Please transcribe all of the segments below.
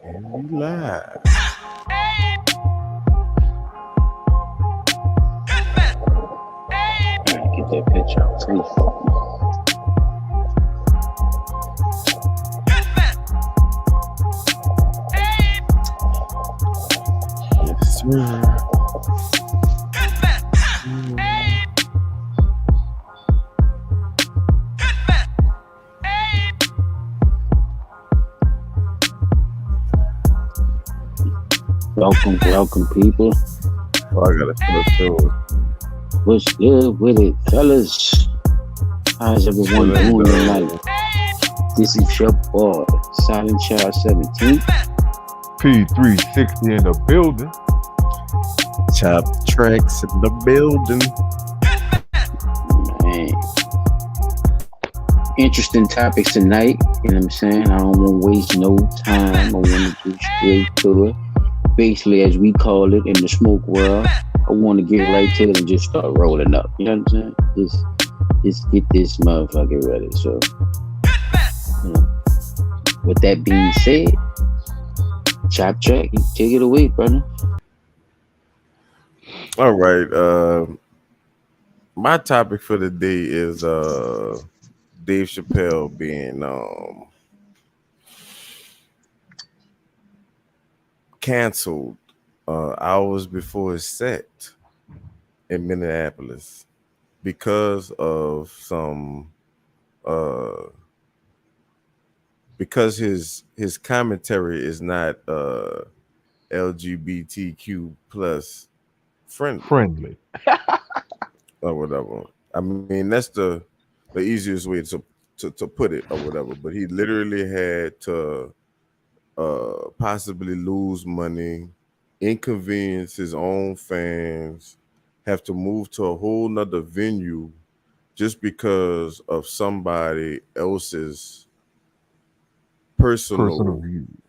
And we live. Get that picture on Facebook. Yes, sir. Welcome, people. Oh, I gotta feel the What's good with it, fellas? How's everyone doing tonight? This is your boy, Silent Child 17. P360 in the building. Chop tracks in the building. Man, interesting topics tonight. You know what I'm saying? I don't want to waste no time. I want to get straight to it. Basically, as we call it in the smoke world, I want to get right to it and just start rolling up. You know what I'm saying? Just get this motherfucker ready. So, you know, with that being said, Chop Track, you take it away, brother. All right. My topic for the day is Dave Chapelle being canceled hours before his set in Minneapolis because of some because his commentary is not LGBTQ plus friendly or whatever. I mean, that's the easiest way to put it or whatever. But he literally had to possibly lose money, inconvenience his own fans, have to move to a whole nother venue just because of somebody else's personal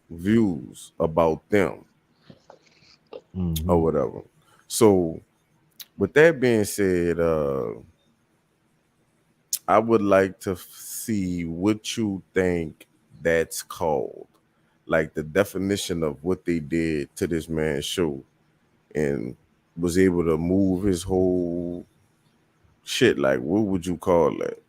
views about them or whatever. So with that being said, I would like to see what you think that's called, like the definition of what they did to this man's show, and was able to move his whole shit. Like, what would you call that?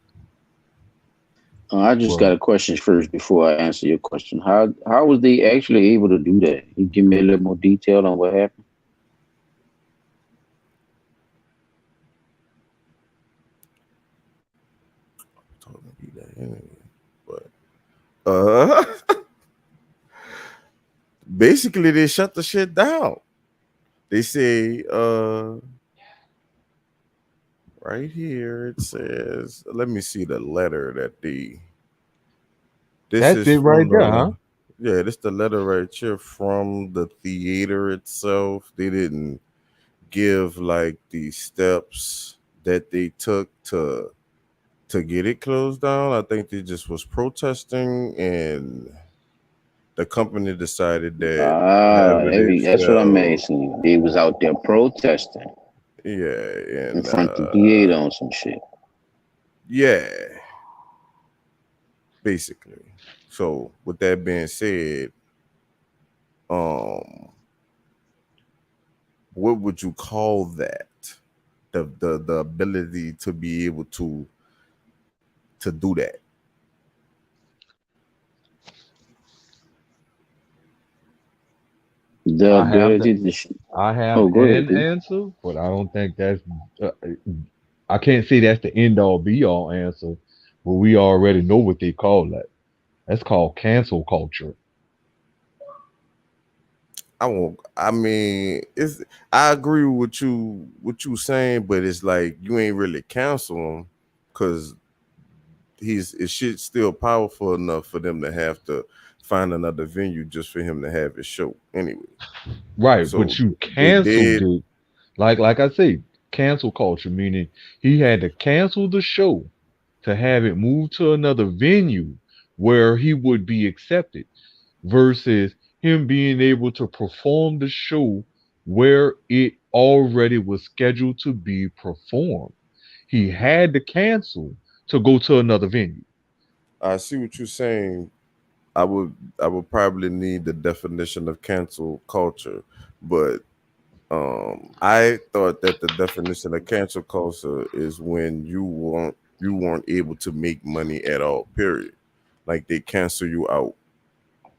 I just got a question first before I answer your question. How was they actually able to do that? You give me a little more detail on what happened. But uh basically they shut the shit down. They say right here it says, let me see the letter that this That's is it right from there, huh? yeah, this the letter right here from the theater itself. They didn't give like the steps that they took to get it closed down. I think they just was protesting, and the company decided that however they That's what I'm felt, asking. They was out there protesting yeah, in and front of the theater on some shit. yeah, basically. So with that being said, um, what would you call that? The ability to be able to do that. The I have the ability to. I have Oh, go ahead, an dude. answer, but I don't think that's. Uh, I can't say that's the end all be all answer, but we already know what they call that. That's called cancel culture. I won't. I mean, it's. I agree with what you saying, but it's like you ain't really cancel him because his shit still powerful enough for them to have to find another venue just for him to have his show anyway. Right, So but you they canceled did. it. Like I say, cancel culture, meaning he had to cancel the show to have it moved to another venue where he would be accepted versus him being able to perform the show where it already was scheduled to be performed. He had to cancel to go to another venue. I see what you're saying. I would probably need the definition of cancel culture, but I thought that the definition of cancel culture is when you weren't able to make money at all. Period. Like they cancel you out.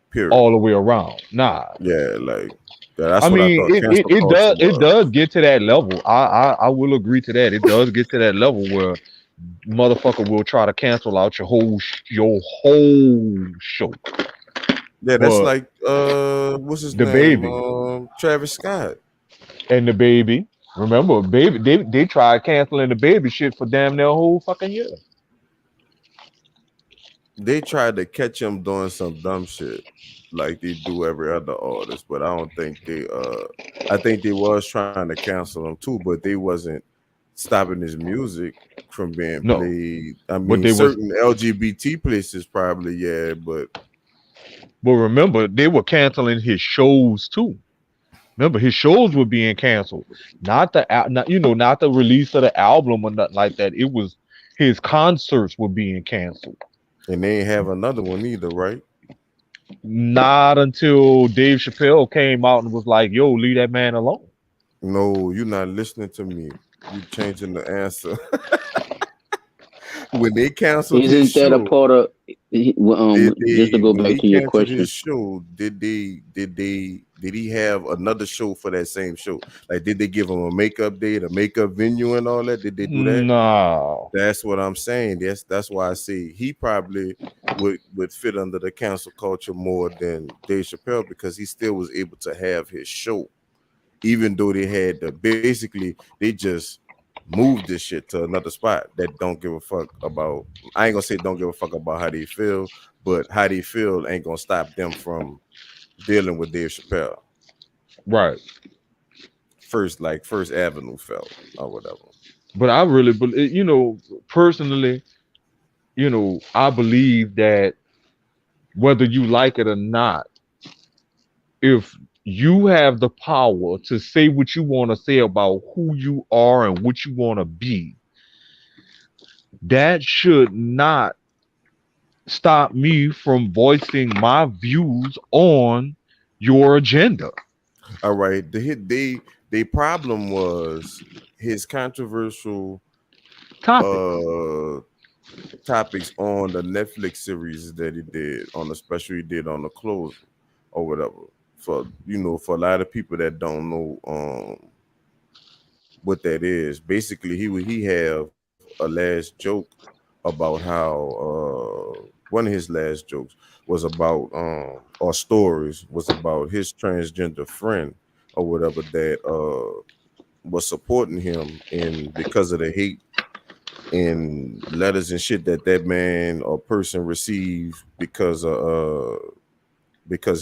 all Period. the way around. Nah, Yeah, like that's I what I mean thought cancel culture it was. does get to that level. I will agree to that. It does get to that level where motherfucker will try to cancel out your whole show. Yeah, that's But like what's his the name? baby Travis Scott. and the baby, remember, baby, they tried canceling the baby shit for damn near a whole fucking year. They tried to catch him doing some dumb shit like they do every other artist, but I don't think I think they was trying to cancel him too, but they wasn't stopping his music from being No, played. I but mean, they was, certain LGBT places probably, yeah, but but remember, they were canceling his shows too. Remember, his shows were being canceled, not not the release of the album or nothing like that. It was his concerts were being canceled. and they ain't have another one either, right? Not until Dave Chappelle came out and was like, "Yo, leave that man alone." No, you're not listening to me. You changing the answer. When they canceled his Isn't that a show, part of? did Just to they go when back they to your canceled his question. show, did he have another show for that same show? Like did they give him a makeup date, a makeup venue and all that? Did they do that? No, That's what I'm saying. That's why I say he probably would fit under the cancel culture more than Dave Chappelle because he still was able to have his show, even though they had to basically they just moved this shit to another spot that don't give a fuck about. I ain't gonna say don't give a fuck about how they feel, but how they feel ain't gonna stop them from dealing with Dave Chappelle. right. First Avenue felt or whatever. But I really believe, personally, I believe that whether you like it or not, if you have the power to say what you want to say about who you are and what you want to be, that should not stop me from voicing my views on your agenda All right. They problem was his controversial topics. uh topics on the Netflix series that he did on the special he did on the close or whatever. For a lot of people that don't know what that is, basically he have a last joke about how one of his last jokes was about or stories was about his transgender friend or whatever that was supporting him and because of the hate and letters and shit that man or person received because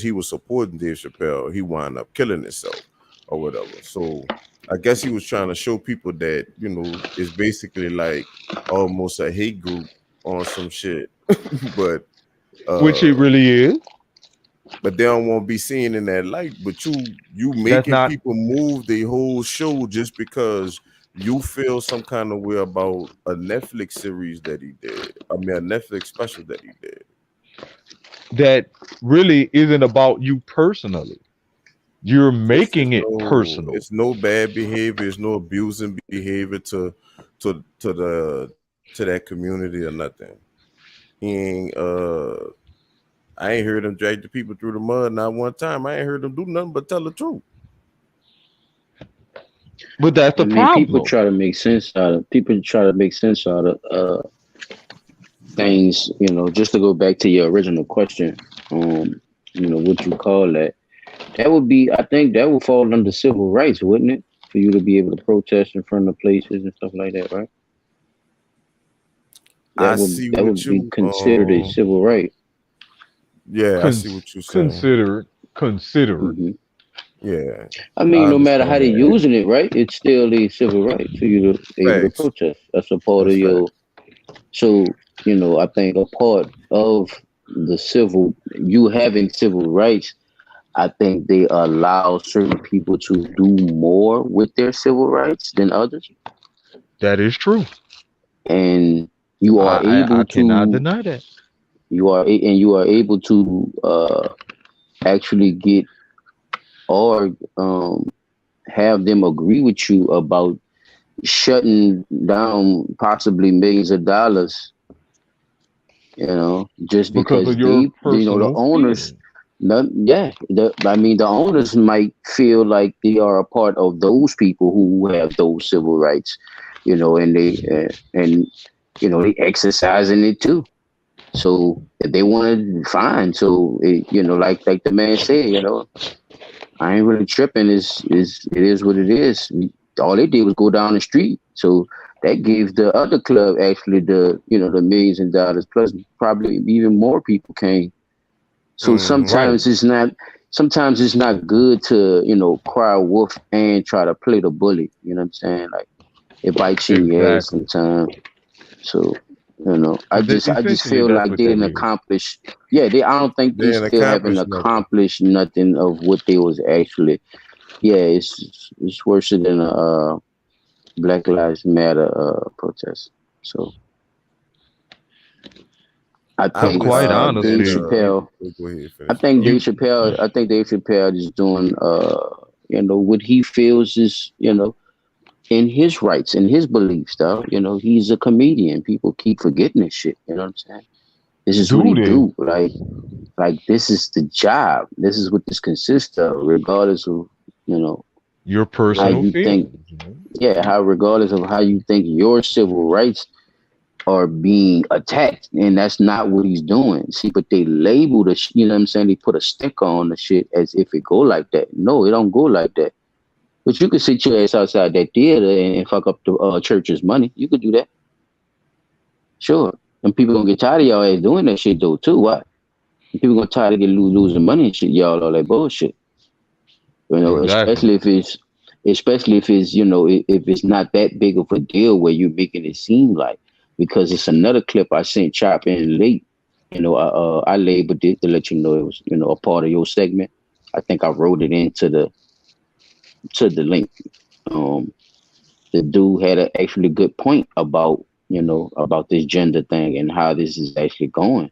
he was supporting Dave Chappelle, he wound up killing himself or whatever. So I guess he was trying to show people that it's basically like almost a hate group on some shit, but Which uh, it really is. but they don't want to be seen in that light. But you That's making not people move the whole show just because you feel some kind of way about a Netflix series that he did. I mean, a Netflix special that he did. that really isn't about you personally. You're making it personal. It's no bad behavior. It's no abusing behavior to that community or nothing. He ain't I ain't heard him drag the people through the mud not one time. I ain't heard him do nothing but tell the truth. But that's I the mean, problem. people try to make sense out of things. Just to go back to your original question, what you call that? That would be, I think, that would fall under civil rights, wouldn't it? For you to be able to protest in front of places and stuff like that, right? I see That what would be you considered a civil right. yeah, I see what Cons- you're saying. consider it. hmm Yeah, I I mean, no matter how understand they're that. using it, right? It's still a civil right for you to be able to Facts. protest. That's a part of That's your. facts. So, I think a part of the you having civil rights, I think they allow certain people to do more with their civil rights than others. That is true. And you are I able cannot to, deny that. And you are able to actually get or have them agree with you about shutting down possibly millions of dollars, just because because of your the personal owners, feeling. yeah, I mean, the owners might feel like they are a part of those people who have those civil rights, and they exercising it too. So if they want to, fine. So like the man said, I ain't really tripping. Is it is what it is. All they did was go down the street. So that gave the other club actually the millions of dollars plus probably even more people came. So Mm-hmm. Right. sometimes it's not good to, cry wolf and try to play the bully. You know what I'm saying? Like it bites you in your ass Exactly. sometimes. So, Because I just essentially feel that's like what they that didn't is. accomplish. Yeah, I don't think They they ain't still haven't accomplished nothing. accomplished nothing of what they was actually. Yeah, it's worse than a Black Lives Matter protest. So I I Because think would quite say that Dave honestly, Chappelle. go ahead, I finish. think you Dave Chappelle is doing what he feels is in his rights and his beliefs. Though he's a comedian. People keep forgetting this shit. You know what I'm saying? This is what he do this. do. Like this is the job. This is what this consists of, regardless of you know Your how personal you think. feelings. Yeah, how regardless of how you think your civil rights are being attacked, and that's not what he's doing. See, but they label you know what I'm saying? They put a sticker on the shit as if it go like that. No, it don't go like that. But you could sit your ass outside that theater and fuck up the church's money. You could do that, sure. And people gonna get tired of y'all ass doing that shit though too. Why? People gonna tired of losing money and shit, y'all all that bullshit. Exactly. Especially if it's if it's not that big of a deal where you're making it seem like, because it's another clip I sent Chop in late. I labeled it to let you know it was a part of your segment. I think I wrote it into the link. Um, the dude had an actually good point about about this gender thing and how this is actually going.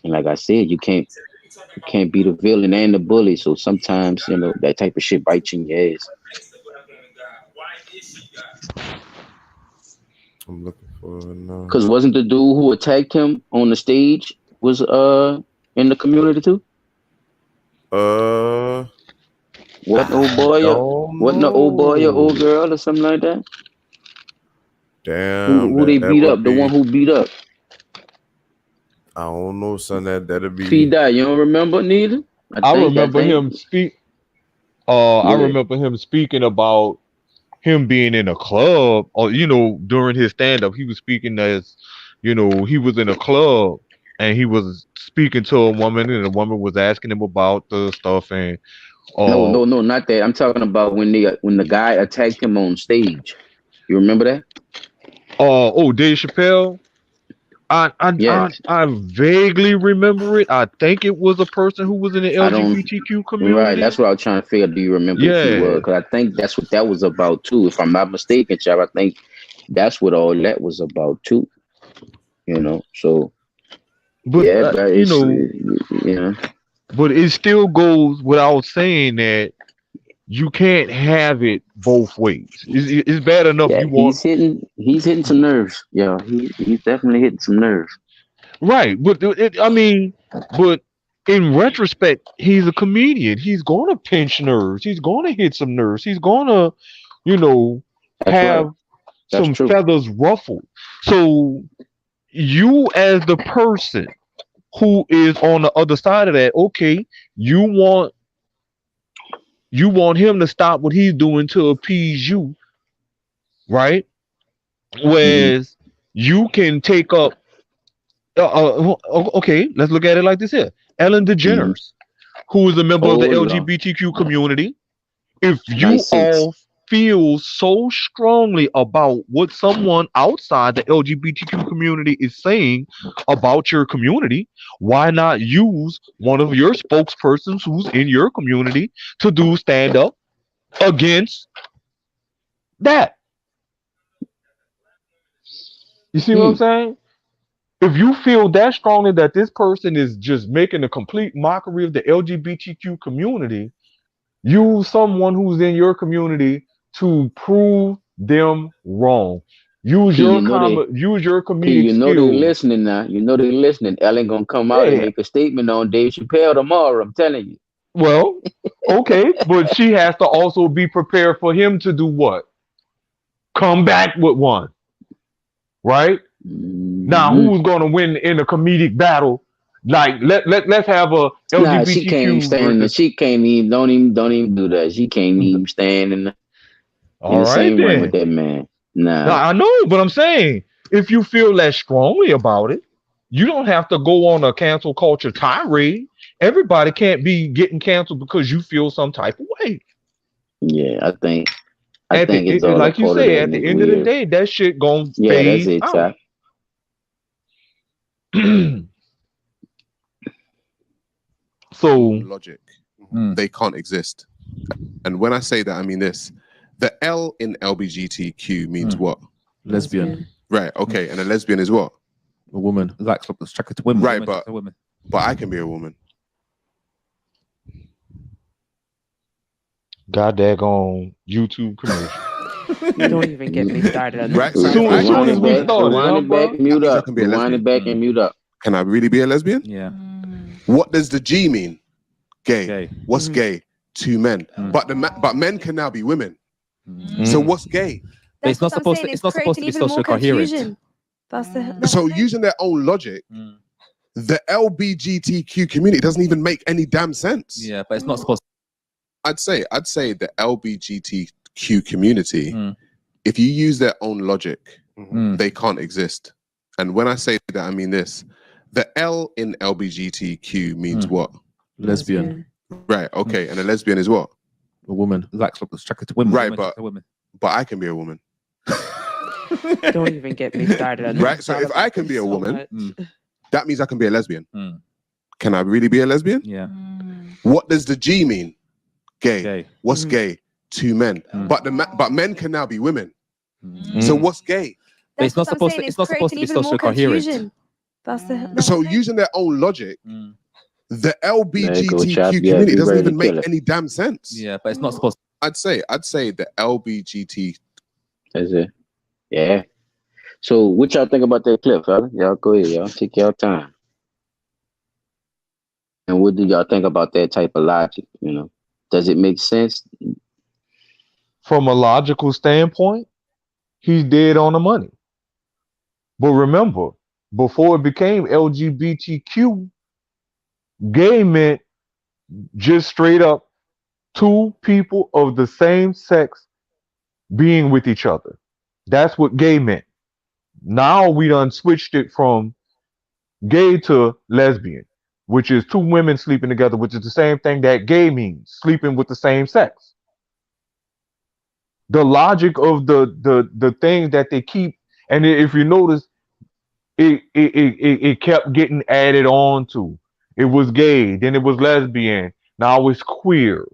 And like I said, you can't be the villain and the bully. So sometimes that type of shit bites you in your ass. I'm looking for no. Cause wasn't the dude who attacked him on the stage was in the community too? Uh, Wasn't old I boy or don't wasn't the old boy or old know. girl or something like that? Damn, Who they that beat would up? The be. one who beat up. I don't know, son. That'll Feed be. that. You don't remember neither? I I think I remember think him speak. I yeah. remember him speaking about him being in a club, or during his stand up, he was speaking as, he was in a club and he was speaking to a woman, and the woman was asking him about the stuff, and No, uh, no, no, not that. I'm talking about when the guy attacked him on stage. You remember that? oh, Dave Chappelle. Yes. I vaguely remember it. I think it was a person who was in the I don't. LGBTQ Right. community. That's what I was trying to figure. Do you remember if he was? Yeah, Because I think that's what that was about too. If I'm not mistaken, Chad, I think that's what all that was about too. So but yeah, but it's but it still goes without saying that you can't have it both ways. It's bad enough yeah. you want He's hitting some nerves. Yeah, he's definitely hitting some nerves. right, but I mean, but in retrospect, he's a comedian. He's gonna pinch nerves. He's gonna hit some nerves. He's gonna, you know, That's right. have That's some true. feathers ruffled. So you, as the person who is on the other side of that, okay, you want you want him to stop what he's doing to appease you, right? Hmm. Whereas you can take up. Okay, let's look at it like this here. Ellen Hmm. DeGeneres, who is a member of the Oh Lord, LGBTQ community, if you nice six. all feel so strongly about what someone outside the LGBTQ community is saying about your community, why not use one of your spokespersons who's in your community to do stand up against that? You see what I'm Hmm. saying? If you feel that strongly that this person is just making a complete mockery of the LGBTQ community, use someone who's in your community to prove them wrong. P, you know they Use your P, comedic you know they skills. listening now. You know they listening. Ellen gonna come out and Yeah, make a statement on Dave Chappelle tomorrow. I'm telling you. well, okay, but she has to also be prepared for him to do what? Come back with one, right? Now, Hmm. who's going to win in a comedic battle? Like, let's have a Nah, she can't even LGBTQ stand. versus. She can't even. Don't even do that. She can't even stand in All the right, same ring with then. that man. Now, Nah. I know, but I'm saying if you feel that strongly about it, you don't have to go on a cancel culture tirade. Everybody can't be getting canceled because you feel some type of way. Yeah, I At the think it's all a like you part of say, that, at and the it's end of the weird. day, that shit gonna Yeah, that's phase it, out. Chop. So, Logic. Mm. They can't exist. And when I say that, I mean this. The L in LGBTQ means Mm. what? Lesbian. Right. Okay. And a lesbian is what? A woman. Like attracted to women. Right. Women But attracted to women. I can be a woman. god daggone YouTube commercial. Don't even get me started on Right. that. So if I can Rewind be Soon a as it we back. woman, started, Rewind huh, it back bro? and that mute means I up. can be a Rewind it lesbian. back and mute up. Can I really be a lesbian? Yeah. What does the G mean? Gay. Gay. What's gay? Two men. Mm. But men can now be women. Mm. So what's gay? But it's not supposed to. It's not supposed to be social coherent. So using their own logic, Mm. the LGBTQ community doesn't even make any damn sense. Yeah, but it's not supposed. I'd say the LGBTQ community, Mm. if you use their own logic, Mm. they can't exist. And when I say that, I mean this. The L in LGBTQ means Mm. what? Lesbian. Right. Okay. And a lesbian is what? A woman. Like attracted to women. Right, Women but- attracted to women. But I can be a woman. Don't even get me started on that. Right. So if I can be a woman, much. that means I can be a lesbian. Mm. Can I really be a lesbian? Yeah. What does the G mean? Gay. Gay. What's gay? Two men. Mm. But men can now be women. Mm. So what's gay? But it's not supposed to. It's not supposed to be social coherent. So using their own logic, Mm. There the you go, Chop. LGBTQ Yeah, community be doesn't ready to even make kill it. any damn sense. Yeah, but it's not supposed. I'd say the LBGT. That's it. Yeah. So what y'all think about that clip, fella? Y'all go ahead, y'all take your time. And what do y'all think about that type of logic? You know, does it make sense? From a logical standpoint, he's dead on the money. But remember, before it became LGBTQ, gay meant just straight up two people of the same sex being with each other. That's what gay meant. Now we done switched it from gay to lesbian, which is two women sleeping together, which is the same thing that gay means, sleeping with the same sex. The logic of the things that they keep, and if you notice, it kept getting added on to. It was gay, then it was lesbian, now it's queer,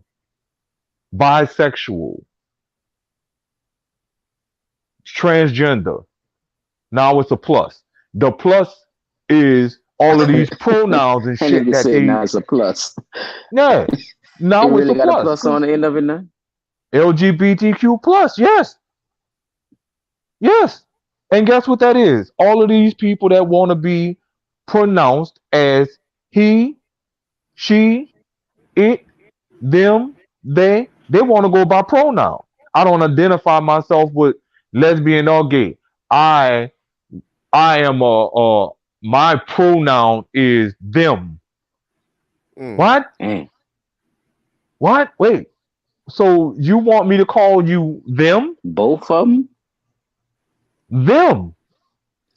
bisexual, transgender. Now it's a plus. The plus is all of these pronouns and I shit nigga that said they. now it's a plus. Yeah. Now It it's really a got a plus. plus on the end of it now? LGBTQ plus. Yes. Yes. And guess what that is? All of these people that want to be pronounced as he, she, it, them, they want to go by pronoun. I don't identify myself with lesbian or gay. I am my pronoun is them. Mm. What? Damn. What? Wait. So you want me to call you them? Both of them? Them.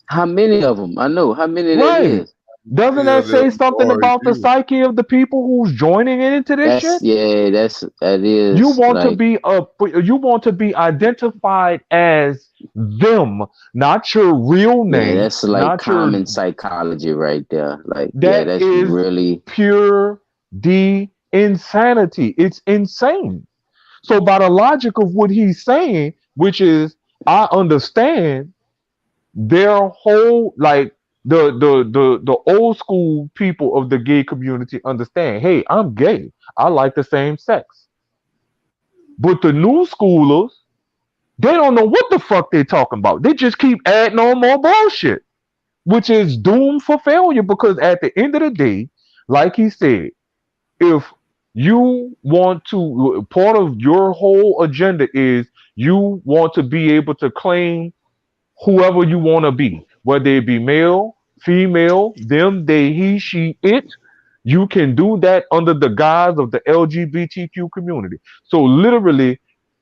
How many of them? I know. How many that Right. is? Doesn't Yeah, that say there something are about the you. psyche of the people who's joining into this That's shit? that is You want to like you want to be identified as them, not your real yeah, name, that's like not your common psychology right there. Like yeah, that that's is really pure D insanity. It's insane. So by the logic of what he's saying, which is I understand their whole like the old school people of the gay community understand, hey, I'm gay. I like the same sex. But the new schoolers, they don't know what the fuck they talking about. They just keep adding on more bullshit, which is doomed for failure because at the end of the day, like he said, if you want to, part of your whole agenda is you want to be able to claim whoever you want to be, whether it be male, female, them, they, he, she, it. You can do that under the guise of the LGBTQ community. So literally,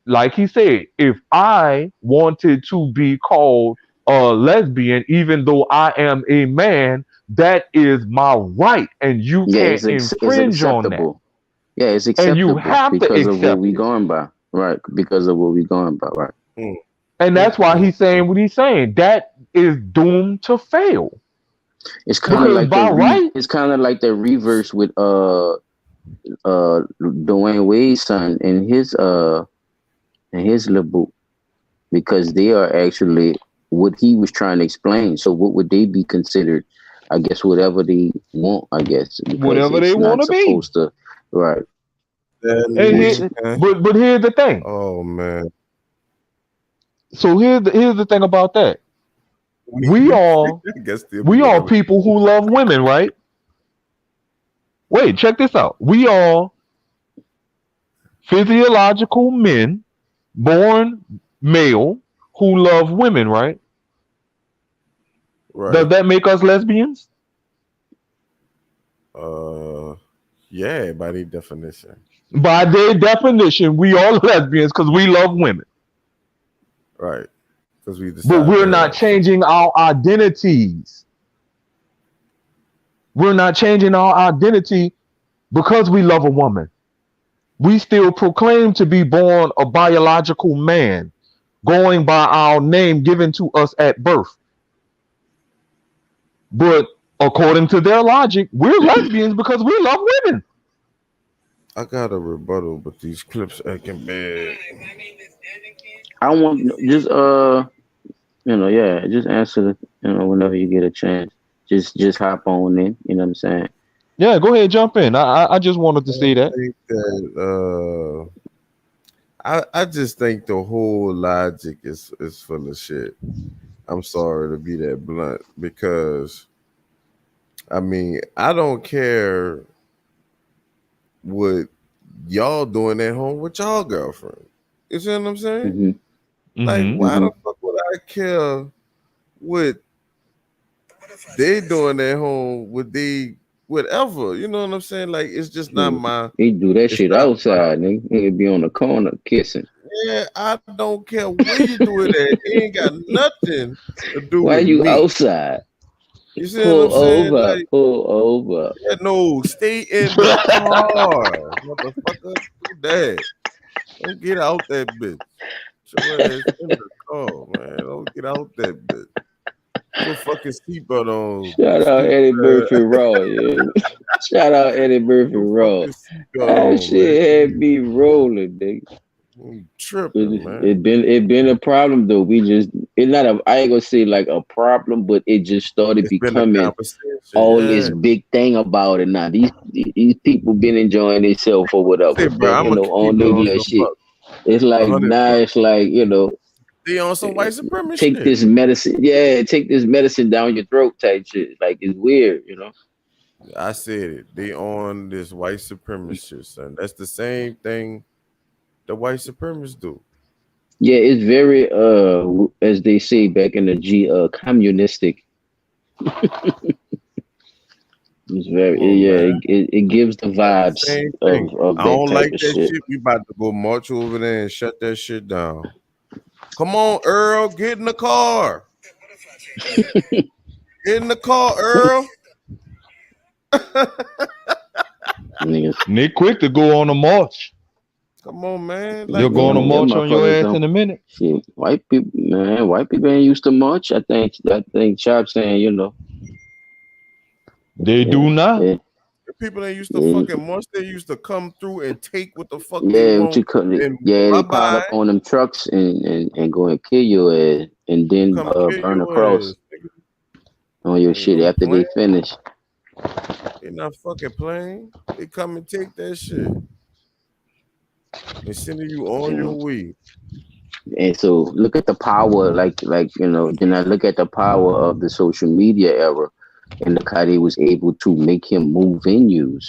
like he said, if I wanted to be called a lesbian, even though I am a man, that is my right, and you Yeah, can't it's infringe on that. acceptable. Yeah, it's And you acceptable have to because of what accept we it. going by, right? Because of what we going by, right? Mm, And mm, that's why mm, he's saying what he's saying. That is doomed to fail. It's kind of Because like the by right, it's kind of like the reverse with Dwayne Wade's son and his little book, because they are actually what he was trying to explain. So what would they be considered? I guess whatever they want, I guess, because whatever they it's want not to be. supposed to, right? And Which here, but here's the thing. oh man, So here's the thing about that. We are I guess they'll be people who love women, right? Wait, check this out. We are physiological men born male who love women, right? Does right. that make us lesbians? Uh, yeah, by the definition, By their definition, we are lesbians because we love women. right? Because we But decided we're to not have sex. changing our identities. We're not changing our identity because we love a woman. We still proclaim to be born a biological man, going by our name given to us at birth. But according to their logic, we're lesbians because we love women. I got a rebuttal, but these clips acting bad. I want just yeah, just answer the whenever you get a chance. Just hop on in. You know what I'm saying? Yeah, go ahead, jump in. I just wanted to I say that. think that I just think the whole logic is full of shit. I'm sorry to be that blunt because I mean I don't care what y'all doing at home with y'all girlfriend. You see what I'm saying? Hmm. Like, Hmm. why Hmm. the fuck would I care what they doing at home? Would they whatever? You know what I'm saying? Like, it's just not my. He do that It's shit not my. outside, nigga. He be on the corner kissing. Yeah, I don't care where you do it at. It ain't got nothing to do Why with you me. outside? You see what I'm Pull saying? over, Like, pull over. yeah, no, stay in the car, motherfucker. Do that. Don't get out that bitch. Show ass in the car, man. Don't get out that bitch. Put your fucking seatbelt on, Shout out stupid Eddie ass. Murphy Raw, yeah. Shout out Eddie Put Murphy your Raw. fucking seatbelt That on, man. shit had me rolling, nigga. You tripping, man. It been a problem though. We just it not a I ain't gonna say like a problem, but it just started It's been a becoming conversation, all this yeah. big thing about it now. These people been enjoying themselves or whatever, Say, bro, I'm gonna on keep it their on little the shit. buck, It's like 100 now bucks. it's like, They on some white supremacy take shit. this medicine. Yeah, take this medicine down your throat type shit. Like it's weird. I said it. They on this white supremacy shit, son. That's the same thing the white supremacists do. Yeah, it's very as they say back in the communistic. It's very Come on, man. it gives the That's the vibes same thing. of I that don't type like of that shit. shit. We about to go march over there and shut that shit down. Come on, Earl, get in the car. Get in the car, Earl. Niggas. Nick quick to go on a march. Come on, man. You're Like, Yeah, going to come on. march on your motherfuckers ass don't in a minute. shit. White people, man, white people ain't used to much. I think Chop saying, They yeah, do not. yeah, The people that used to yeah, fucking march, they used to come through and take what the fuck they yeah. What want you call it? and Yeah, bye they pile up bye. on them trucks and go and kill your ass and then Come kill burn a your ass. cross. Nigga. on your shit They after they playing. finish. They not fucking playing. They come and take that shit and sending you on You your know. way. And so look at the power, like then I look at the power of the social media era and look how they was able to make him move venues.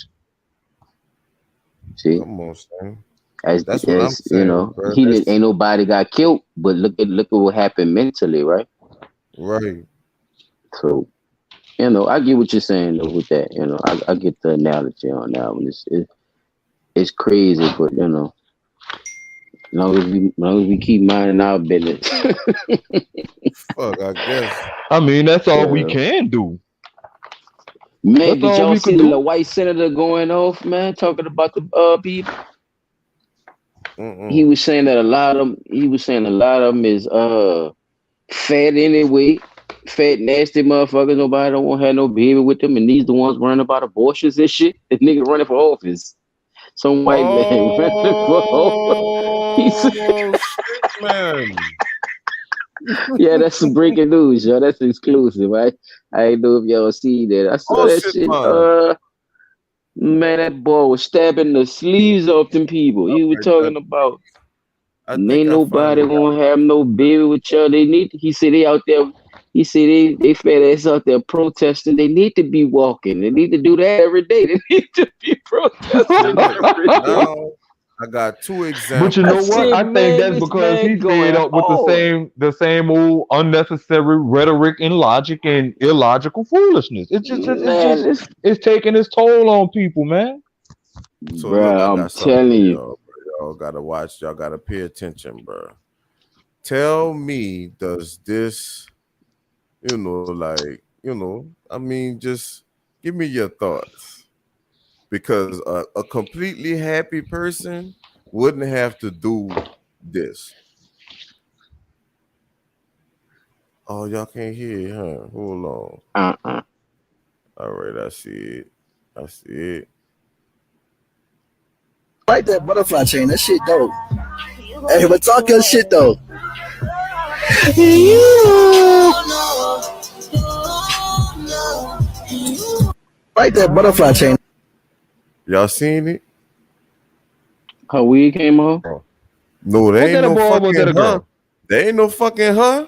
See? Come on, son. As That's what I'm as saying, bro. he didn't That's ain't nobody got killed, but look at what happened mentally, right? right. So, I get what you're saying though with that. I get the analogy on that one. It's crazy, but as long as we keep minding our business. Fuck, I guess. I mean, that's all we Yeah. can do. Man, That's did all y'all we see could the do. little white senator going off, man, talking about the people? He Mm-mm. was saying that a lot of them. He was saying a lot of them is fat anyway, fat nasty motherfuckers. Nobody don't want to have no baby with them, and these the ones running about abortions and shit. The nigga running for office. Some white man running for office. Oh shit, man. Yeah, that's some breaking news, yo. That's exclusive. I ain't know if y'all see that. I saw Oh that shit, shit. man. Man, that boy was stabbing the sleeves off them people. He was Right, talking about I think ain't I nobody finally got gonna have no baby with y'all. They need. He said they out there. He said they fat ass out there protesting. They need to be walking. They need to do that every day. They need to be so protesting look. every day. Now I got two But you I know examples. what? said, I think man, that's this because man he going fed up with the hard. same old unnecessary rhetoric and logic and illogical foolishness. Man, this It's taking its toll on people, man. So look, I bruh, I'm got something telling for you. y'all, bro. Y'all gotta watch. Y'all gotta pay attention, bro. Tell me, does this, I mean, just give me your thoughts. Because a completely happy person wouldn't have to do this. Oh, y'all can't hear it, huh? Hold on. Uh-uh. All right, I see it. I see it. Like that butterfly chain. That shit dope. Hey, but talk your shit though. Like that butterfly chain. Y'all seen it? Her wig came off. No, Was there ain't that a no boy or was that fucking a huh. girl? There ain't no fucking huh.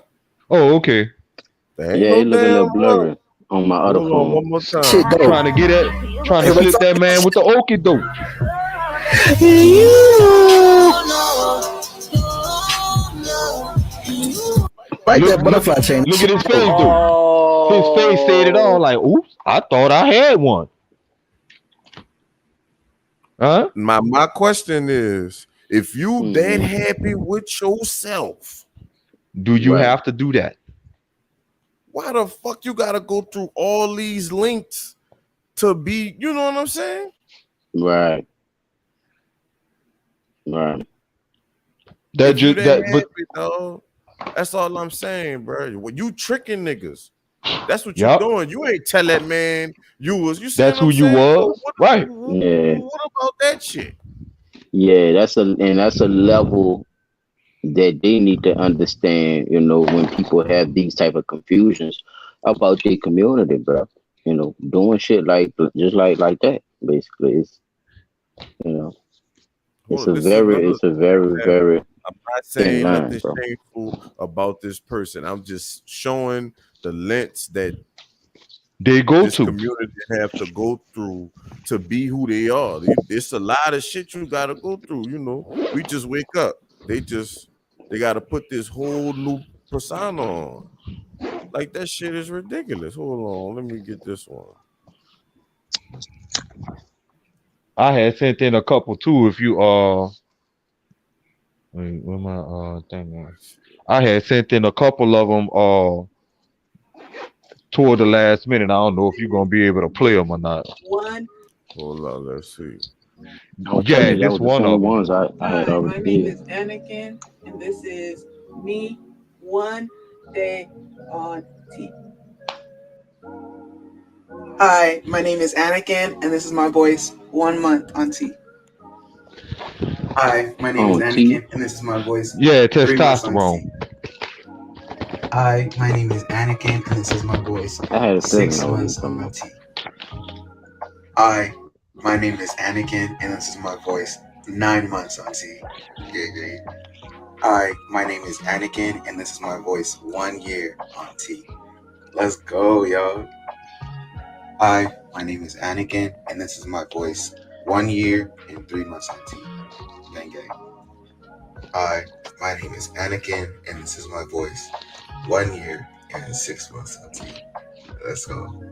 Oh, okay. There ain't Yeah, no it look a damn little huh. blurry on my other Hold on phone. one more Shit time. dope. Trying to Hey, but slip talk that your man with shit. the okie doke. Like Look, that look, butterfly chain. That look at shit his dope. face, though. His face said it all. Oh, Like, oops, I thought I had one. Huh? My question is, if you that hmm happy with yourself, Do you right, have to do that? why the fuck you gotta go through all these links to be, you know what I'm saying? right, right. That If you just that that, but happy, dog, that's all I'm saying, bro. When you tricking niggas, that's what you yep, doing. You ain't tell that man you was. You see that's what who I'm you saying? So was, right? Yeah, what about that shit? yeah. That's a level that they need to understand. When people have these type of confusions about their community, bro. Doing shit like just like that. Basically, you know, it's Hold on, a this is another very example. very I'm not thin saying line, nothing bro. shameful about this person. I'm just showing the lengths that They go this to. community have to go through to be who they are. It's a lot of shit you gotta go through. We just wake up. They gotta put this whole new persona on. Like that shit is ridiculous. Hold on, let me get this one. I had sent in a couple too. If you wait, where my thing at? I had sent in a couple of them toward the last minute. I don't know if you're gonna be able to play them or not. Hold on, let's see. I'm telling Yeah, you, that this was the one same of them. ones I had Hi, already my name did. is Anakin, and this is me one day on T. Hi, my name is Anakin, and this is my voice 1 month on T. Hi, my name is On T. Anakin, and this is my voice Yeah, 3 months on testosterone. T. My name is Anakin, and this is my voice. I had a feeling 6 that was months on coming my up. teeth. My name is Anakin, and this is my voice. 9 months on T. Yeah. My name is Anakin, and this is my voice. 1 year on T. Let's go, y'all. My name is Anakin, and this is my voice. 1 year and 3 months on T. Gang gang. My name is Anakin, and this is my voice. 1 year and 6 months on T. Let's go.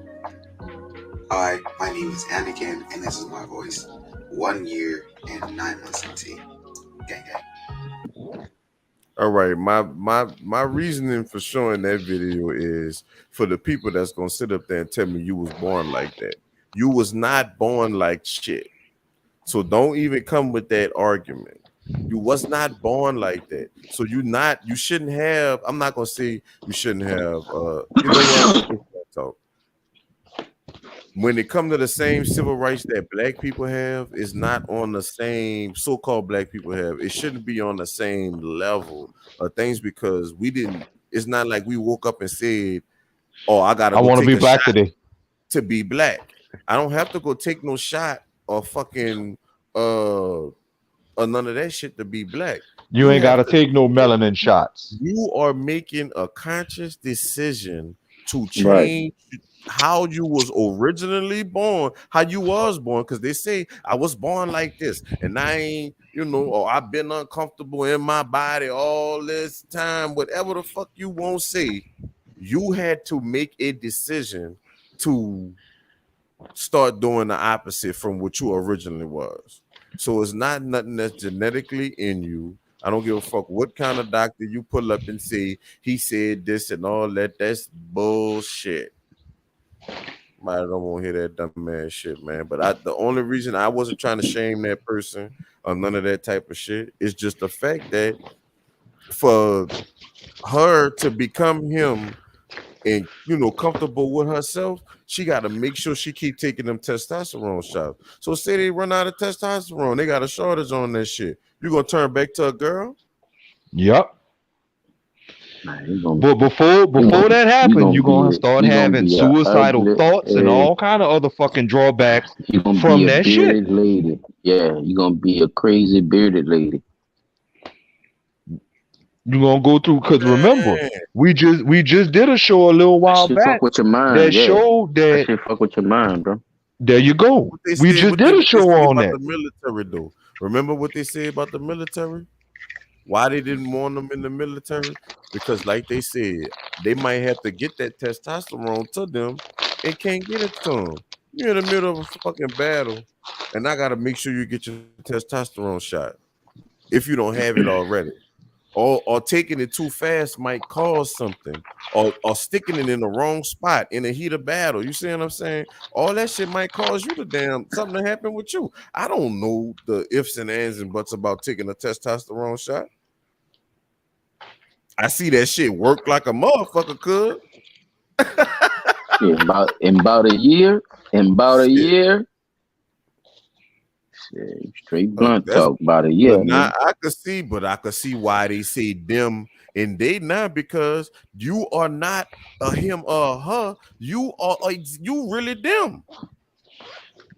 My name is Anakin, and this is my voice. 1 year and 9 months on T. Gang gang. All right, my reasoning for showing that video is for the people that's gonna sit up there and tell me you was born like that. You was not born like shit. So don't even come with that argument. You was not born like that. So you shouldn't have. I'm not gonna say you shouldn't have. You know what? Talk. When it comes to the same civil rights that black people have, is not on the same so-called black people have. It shouldn't be on the same level of things because we didn't. It's not like we woke up and said, "Oh, I gotta I go want to take be a black shot today. to be black." I don't have to go take no shot or fucking or none of that shit to be black. You ain't got have to take no melanin shots. You are making a conscious decision to Right. change how you was originally born, how you was born, because they say I was born like this, and I ain't, or I've been uncomfortable in my body all this time. Whatever the fuck you won't say, you had to make a decision to start doing the opposite from what you originally was. So it's not nothing that's genetically in you. I don't give a fuck what kind of doctor you pull up and say he said this and all that. That's bullshit. I don't want to hear that dumb ass shit, man. But the only reason I wasn't trying to shame that person or none of that type of shit is just the fact that for her to become him and comfortable with herself, she got to make sure she keep taking them testosterone shots. So say they run out of testosterone, they got a shortage on that shit. You gonna turn back to a girl? Yep. Nah, But before that happens, you're gonna start having suicidal thoughts and all kind of other fucking drawbacks from be a that bearded shit. lady. Yeah, you're gonna be a crazy bearded lady. You're gonna go through because remember, Man. we just did a show a little while Shit back fuck with your mind. that Yeah. showed That that shit fuck with your mind, bro. there you go. We just did a show on about that. the military though. Remember what they said about the military? Why they didn't want them in the military? Because like they said, they might have to get that testosterone to them and can't get it to them. You're in the middle of a fucking battle, and I gotta make sure you get your testosterone shot if you don't have it already. Or taking it too fast might cause something, or sticking it in the wrong spot in the heat of battle. You see what I'm saying? All that shit might cause you to something to happen with you. I don't know the ifs and ands and buts about taking a testosterone shot. I see that shit work like a motherfucker could. Yeah, in about a year. Shit, straight blunt talk about a year. I could see why they say them and they not, because you are not a him or a her. You really them.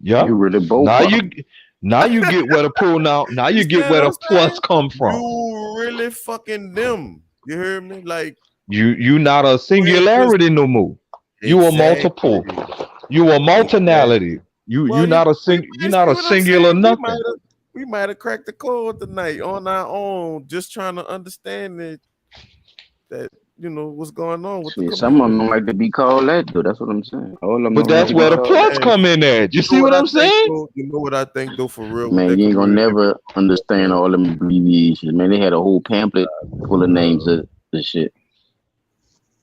Yeah. You really both. Now you get where the pronoun. Now you get where the plus come from. You really fucking them. You hear me? Like you not a singularity no more. You a multiple. You a multinality. You not a singular nothing. We might have cracked the code tonight on our own, just trying to understand that what's going on with the some of them don't like to be called that though. That's what I'm saying. But that's where the plus come in at. You see what I'm saying? You know what I think though, for real. Man, you ain't gonna never understand all them abbreviations. Man, they had a whole pamphlet full of names of the shit.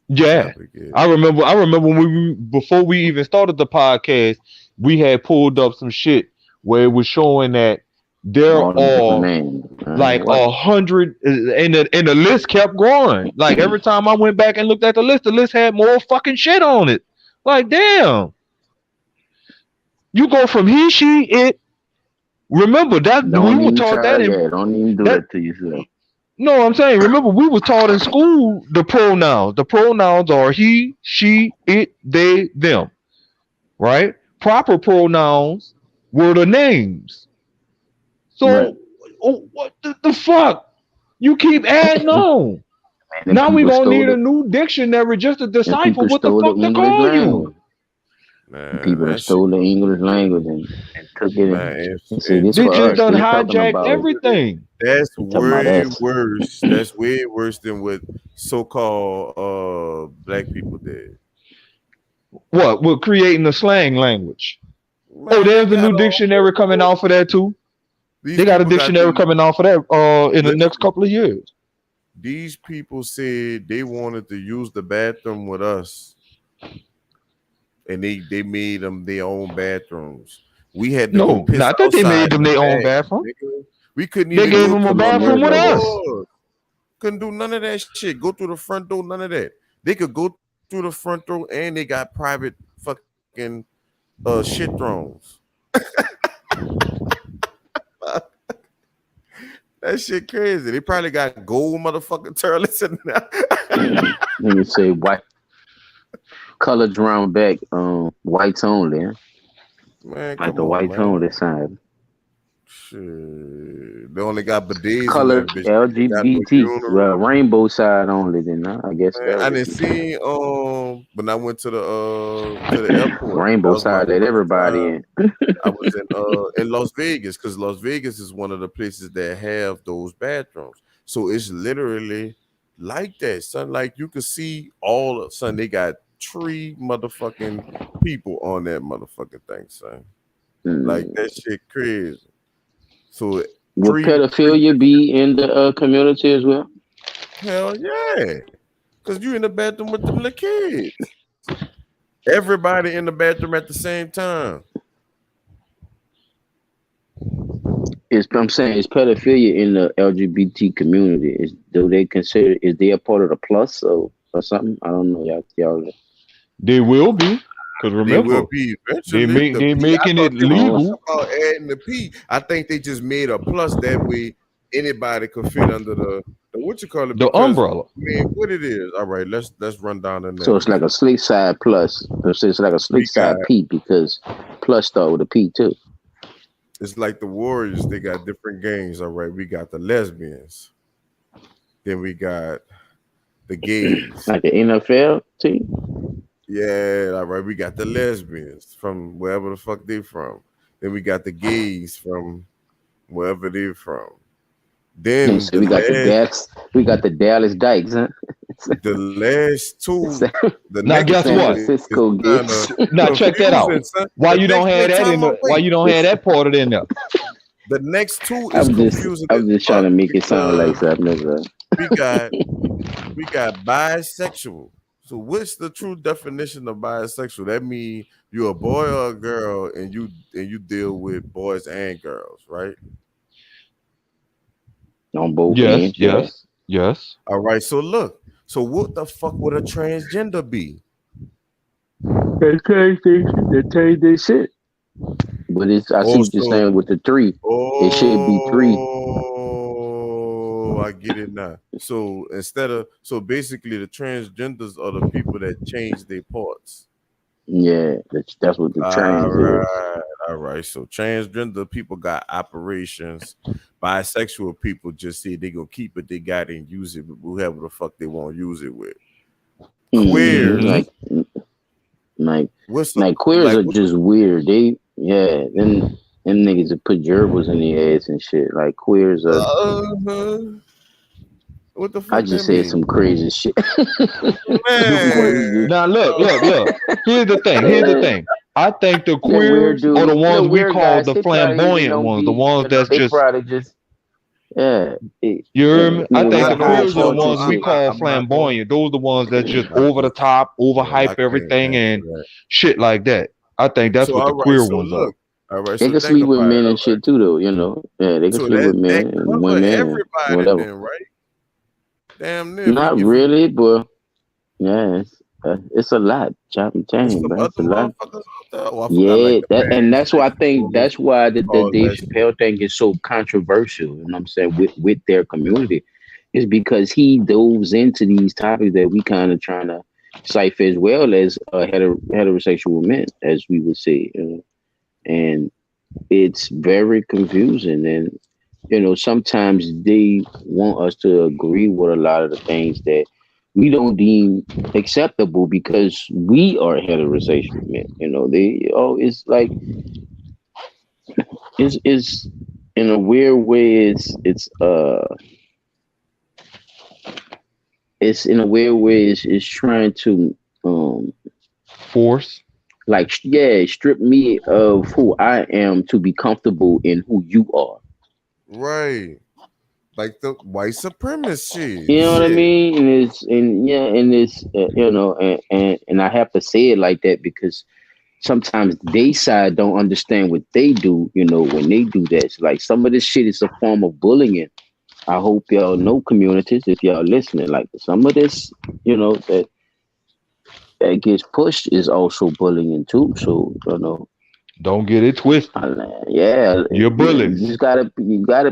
Yeah, I remember when before we even started the podcast, we had pulled up some shit where it was showing that there are like 100, and the list kept growing. Like every time I went back and looked at the list had more fucking shit on it. Like damn, you go from he, she, it. Remember that we were taught that. Don't even do that to yourself. No, I'm saying, remember, we were taught in school the pronouns. The pronouns are he, she, it, they, them, right? Proper pronouns were the names. Right. So, what the fuck? You keep adding on. And Now we people gonna stole need a the new dictionary just to and decipher people what the stole the fuck to English call you. language. Man, People that that shit stole the go English crazy. language and took it Man, and said and this They for just like us. done They talking hijacked about everything. that's they talking about way us. worse. That's way worse than what so-called black people did. What? We're creating a slang language. Oh, Man, they there's a got new all dictionary coming out for that too. these They got a people got dictionary these. coming out for that in the next Listen, couple of years. these people said they wanted to use the bathroom with us, and they made them their own bathrooms. We had to go No, piss not that they outside made them in the their own back, bathroom. nigga. We couldn't They even gave go them a through the bathroom front with us. door. Couldn't do none of that shit. Go through the front door, none of that. They could go through the front door, and they got private fucking shit thrones. That shit crazy. They probably got gold motherfucking toilets in there. Let me say white colors around back, whites only, huh? Man, Like come the on, whites man. only side. Shit. They only got bidets in that Colored bitch. They ain't got no LGBT, well, urinal. rainbow side only. Then I guess Man, that I would didn't be see when I went to the airport. That rainbow was my side. Let first everybody time. in. I was in Las Vegas because Las Vegas is one of the places that have those bathrooms. So it's literally like that, son. Like you could see all of son. They got three motherfucking people on that motherfucking thing, son. Like that shit crazy. So Would three pedophilia be in the community as well? hell yeah. Cause you in the bathroom with them little kids. Everybody in the bathroom at the same time. I'm saying is pedophilia in the LGBT community. Do they consider is they a part of the plus or something? I don't know. Y'all. They will be, because They will remember, be they eventually. make The they P, I making thought it they was Oh, talking legal. about adding the P. I think they just made a plus that way anybody could fit under the what you call it The because umbrella. I mean what it is. All right, let's run down the so it's like a names. slick side plus. So it's like a We slick got side P because plus start with a P too. it's like the Warriors, they got different gangs. All right, we got the lesbians, then we got the gays. Like the NFL team. Yeah, all right, we got the lesbians from wherever the fuck they from. Then we got the gays from wherever they from. Then So we got the Dallas Dykes, huh? the last two, the Now next guess two San what? is Francisco kind of gets. Now check that out. confusing, son. Why The you don't next have wait, that time in out, the why wait. you don't have that part of it in there? The next two is confusing as I'm just trying fuck to make it sound like because something else. we got we got bisexual. So what's the true definition of bisexual? That means you're a boy or a girl and you deal with boys and girls, right? On both Yes, ends, yeah. yes, yes. All right. So look. So what the fuck would a transgender be? They changed this shit. But I see what you're Also, saying with the three. It should be three. oh, I get it now. So so basically the transgenders are the people that change their parts. Yeah, that's what the All trans is. right, all right. So transgender people got operations. Bisexual people just say they gonna keep it they got and use it with whoever the fuck they want to use it with. Queers, Mm-hmm. what's Like queers are just weird. Them niggas that put gerbils in their ass and shit. Like queers are. what the I fuck that just said mean? some crazy shit. The queer. Man, Now look. Here's the thing. Here's the thing. I think the Them weird queers are the dudes, ones them we weird call guys, the they probably even flamboyant don't ones, the be, ones that's they just probably just, yeah. you hear me? I Nigga think with I the the high know, queers are the so culture ones we shit. call I'm not going. flamboyant. Those are the ones that's just I over the can't. top, I overhype can't everything answer and that. shit like that. I think that's So what the all right. queer So ones are. look. All right. They So can think sleep with about it. men All and right. shit too, though. You know, yeah, they can So sleep with that men and cover women and everybody whatever. then, right? Damn near. Not really, but yeah, it's a lot. Chop and It's change, some but other it's a lot. motherfuckers out there. Oh, I forgot like Yeah, the and that's why I think pansexual, that's why the all Dave that shit. Chappelle thing is so controversial. You know what I'm saying with their community. is because he dove into these topics that we kind of trying to cipher as well as heterosexual men, as we would say, and it's very confusing. And sometimes they want us to agree with a lot of the things that we don't deem acceptable because we are heterosexual men. It's like it's in a weird way. It's in a weird way. It's trying to Force. strip me of who I am to be comfortable in who you are. Right. Like the white supremacy. You know what I Shit. mean? And it's and I have to say it like that because sometimes they side don't understand what they do. When they do that, it's like some of this shit is a form of bullying. I hope y'all know, communities, if y'all listening, like some of this, that gets pushed is also bullying too. So Don't get it twisted. yeah, You're bullies. You gotta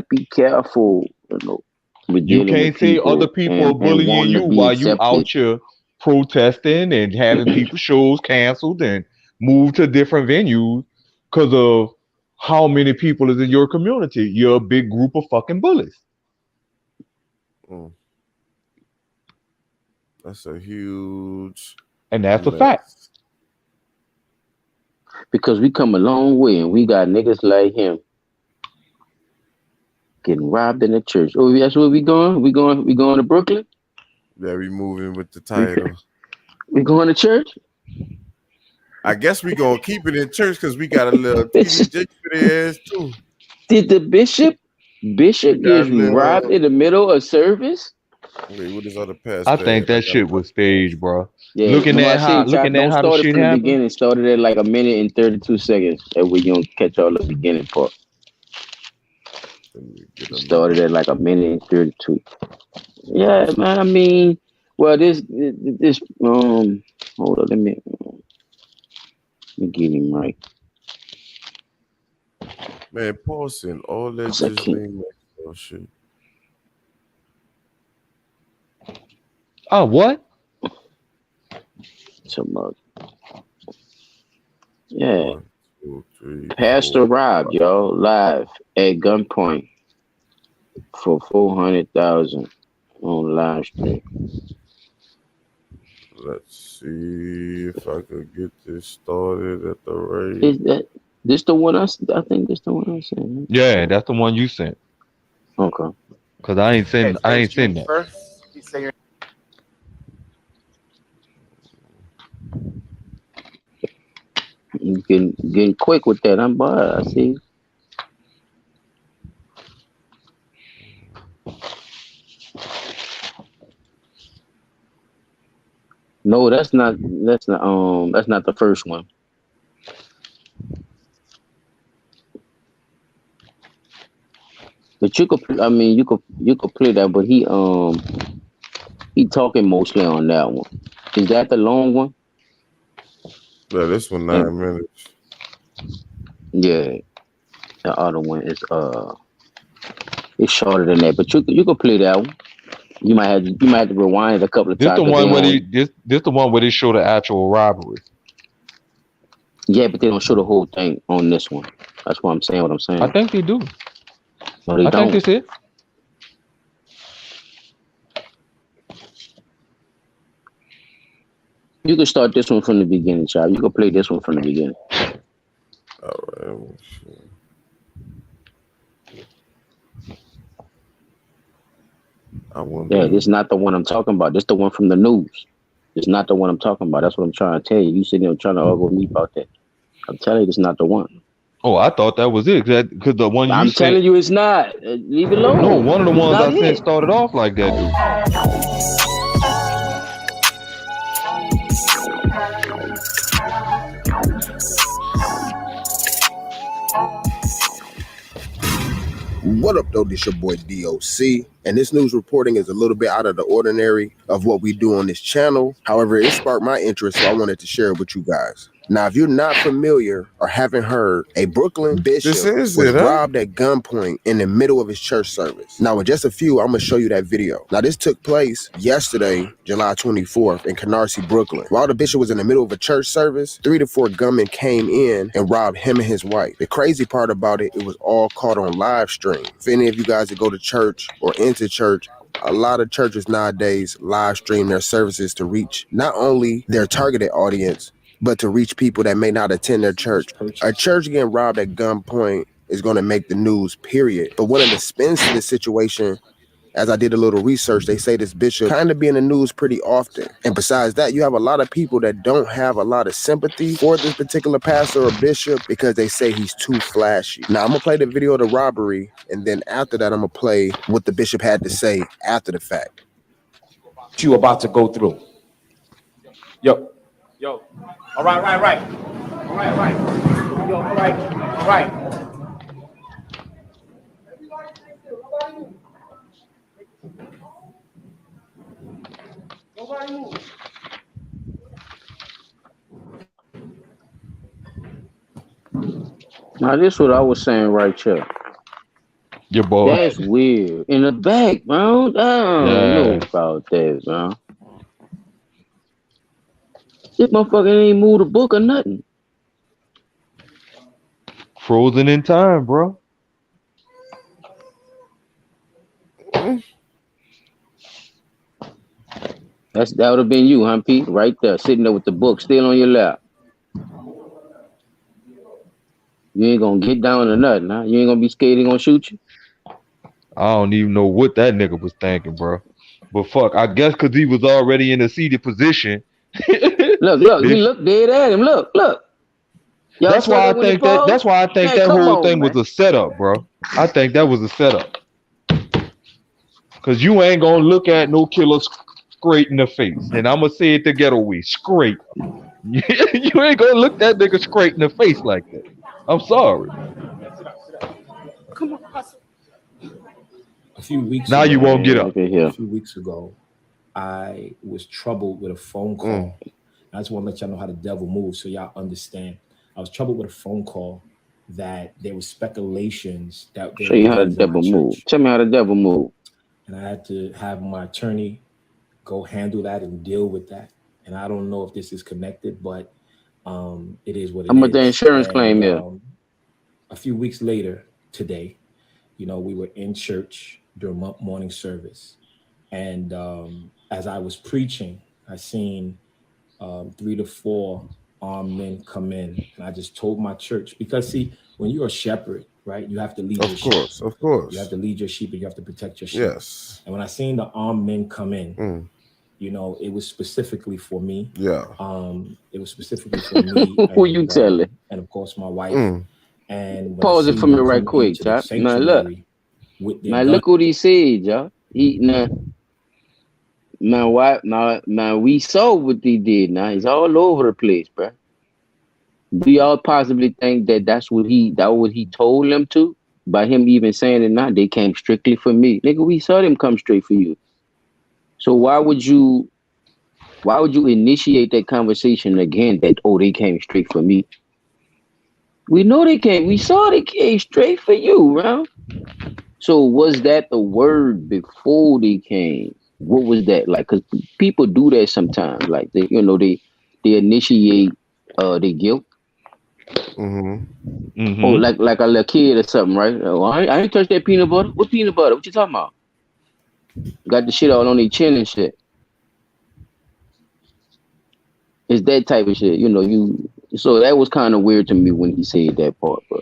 be careful. With You dealing can't with say people other people are and bullying wanting to you be while you accepted. out here protesting and having people shows canceled and moved to different venues because of how many people is in your community. You're a big group of fucking bullies. Mm. That's a huge And that's a mess. fact. Because we come a long way and we got niggas like him getting robbed in the church. Oh, that's where we going? We going to Brooklyn? Yeah, we moving with the title. We going to church? I guess we gonna keep it in church because we got a little TDJ for their ass too. Did the bishop gets robbed in the middle of service? Wait, what is other past? I think that shit was staged, bro. Yeah, looking at how don't the start it shit from the happened. beginning. Started at like a minute and 32 seconds. And we gonna catch all the beginning part. Started at like a minute and 32. Yeah, man. I mean, well, this hold on, let me get him right. Man, pausing all that just name that shit. Oh, what? Yeah. 1, 2, 3, Pastor 4, robbed, y'all, live at gunpoint for 400,000 on live stream. Let's see if I could get this started at the right. Is this the one I think this the one I sent? Yeah, that's the one you sent. Okay. Cause I ain't send that. You getting quick with that, I'm I see. No, that's not the first one. But you could play that, but he talking mostly on that one. Is that the long one? Yeah, this one 9 minutes. Yeah. The other one is it's shorter than that, but you could play that one. You might have to rewind it a couple of This times. the one where this the one where they show the actual robbery. Yeah, but they don't show the whole thing on this one. That's what I'm saying. I think they do. No, they I don't. think that's it. You can start this one from the beginning, child. You can play this one from the beginning. All right. Yeah, this is not the one I'm talking about. This is the one from the news. It's not the one I'm talking about. That's what I'm trying to tell you. You sitting there trying to argue with me about that. I'm telling you, it's not the one. Oh, I thought that was it. Because the one I'm telling you, it's not. Leave it alone. No, one of the ones I sent started off like that, dude. What up, though? This your boy DOC, and this news reporting is a little bit out of the ordinary of what we do on this channel. However, it sparked my interest, so I wanted to share it with you guys. Now, if you're not familiar or haven't heard, a Brooklyn bishop was robbed at gunpoint in the middle of his church service. Now, in just a few, I'm going to show you that video. Now, this took place yesterday, July 24th, in Canarsie, Brooklyn. While the bishop was in the middle of a church service, 3 to 4 gunmen came in and robbed him and his wife. The crazy part about it, it was all caught on live stream. If any of you guys that go to church or into church, a lot of churches nowadays live stream their services to reach not only their targeted audience, but to reach people that may not attend their church. A church getting robbed at gunpoint is going to make the news, period. But one of the spins to this situation, as I did a little research, they say this bishop kind of be in the news pretty often. And besides that, you have a lot of people that don't have a lot of sympathy for this particular pastor or bishop because they say he's too flashy. Now, I'm going to play the video of the robbery, and then after that, I'm going to play what the bishop had to say after the fact. What you about to go through. Yo. All right. Yo, all right. Now, this is what I was saying right here. Your boy. That's weird. In the back, bro. I don't know about that, bro. This motherfucker ain't moved a book or nothing. Frozen in time, bro. That would have been you, huh, Pete? Right there, sitting there with the book still on your lap. You ain't gonna get down or nothing, huh? You ain't gonna be scared he gonna shoot you? I don't even know what that nigga was thinking, bro. But fuck, I guess because he was already in a seated position. Look, he looked dead at him. Look. That's why I think that whole thing was a setup, bro. I think that was a setup. Cause you ain't gonna look at no killer straight in the face. And I'ma say it the ghetto way, straight. You ain't gonna look that nigga straight in the face like that. I'm sorry. Come on. A few weeks now ago, you won't get up. A few weeks ago, I was troubled with a phone call. I just want to let y'all know how the devil moves so y'all understand. I was troubled with a phone call that there was speculations that there show you how the devil move. Tell me how the devil move. And I had to have my attorney go handle that and deal with that. And I don't know if this is connected, but it is what it is. How much the insurance claim is? A few weeks later, today, we were in church during morning service. And as I was preaching, I seen 3 to 4 armed men come in. And I just told my church, because see, when you're a shepherd, right, you have to lead your sheep. Of course. You have to lead your sheep and you have to protect your sheep. Yes. And when I seen the armed men come in, it was specifically for me. Yeah. It was specifically for me. Who you telling? And of course, my wife. And pause it for me right quick, y'all. Now look. Now look what he said, y'all. Now we saw what he did. Now he's all over the place, bro. Do y'all possibly think that that's what he told them to? By him even saying it now, they came strictly for me. Nigga, we saw them come straight for you. So why would you initiate that conversation again that, they came straight for me? We know they came. We saw they came straight for you, bro. So was that the word before they came? What was that like? Because people do that sometimes. Like they initiate their guilt. Oh, like a little kid or something, right? Oh, I ain't touched that peanut butter. What peanut butter? What you talking about? Got the shit all on their chin and shit. It's that type of shit, So that was kind of weird to me when he said that part, but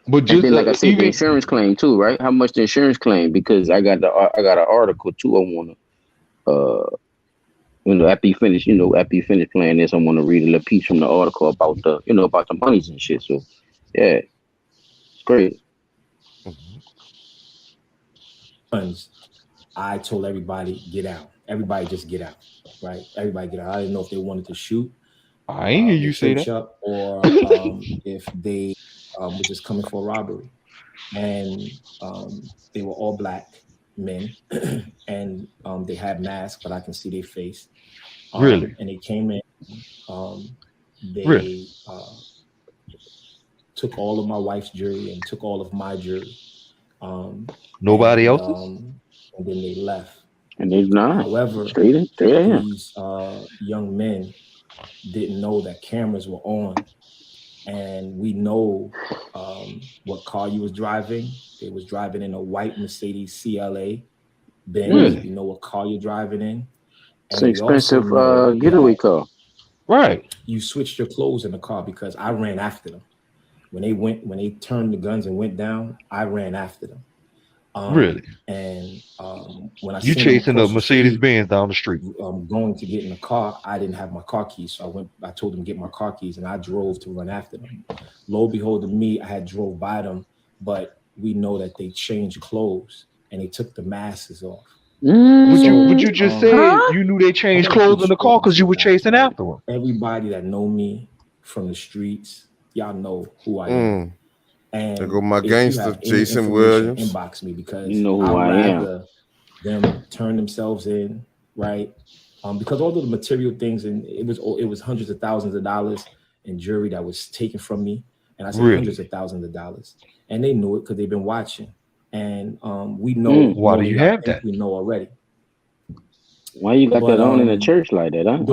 But just then, like I said, the insurance claim too, right? How much the insurance claim? Because I got an article too. I wanna, after you finish playing this, I want to read a little piece from the article about the monies and shit. So, yeah, it's great. I told everybody get out. Everybody just get out, right? Everybody get out. I didn't know if they wanted to shoot. I ain't hear you say that. Up, or if they were just coming for a robbery. And they were all black men, and they had masks, but I can see their face. Really? And they came in They took all of my wife's jewelry and took all of my jewelry. Nobody else's? And then they left. And they're not. However, straight these young men didn't know that cameras were on. And we know what car you was driving. They was driving in a white Mercedes CLA Benz. Really? We know what car you're driving in. It's an expensive getaway car. Right. You switched your clothes in the car because I ran after them. When they turned the guns and went down, I ran after them. Really? And when I you chasing a Mercedes Benz down the street, going to get in the car, I didn't have my car keys, so I told them to get my car keys, and I drove to run after them. Lo and behold, to me, I had drove by them, but we know that they changed clothes and they took the masks off. But you just said you knew they changed clothes in the car because you were chasing after them. Everybody that know me from the streets, y'all know who I am. And there go my gangster, Jason Williams. Inbox me because you know who I am. Them turn themselves in, right? Because all of the material things, and it was hundreds of thousands of dollars in jewelry that was taken from me, and I said hundreds of thousands of dollars, and they knew it because they've been watching, and we know. Why do you have that? We know already. Why you got that on in the church like that? Huh?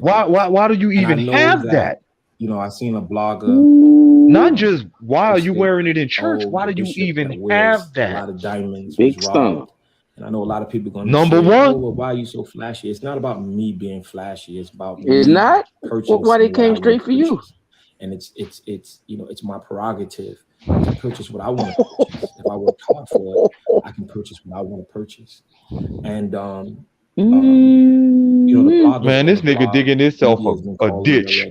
Right. Why do you even have that? You know, I seen a blogger. Not just why are you wearing it in church? Why do you even have that? A lot of diamonds. Big stomach. And I know a lot of people going to Number say, one. well, why are you so flashy? It's not about me being flashy. It's about me. It's not. Why they came straight for you? And it's you know, it's my prerogative to purchase what I want to purchase. If I work hard for it, I can purchase what I want to purchase. And you know, the blogger, man, this nigga digging himself a ditch.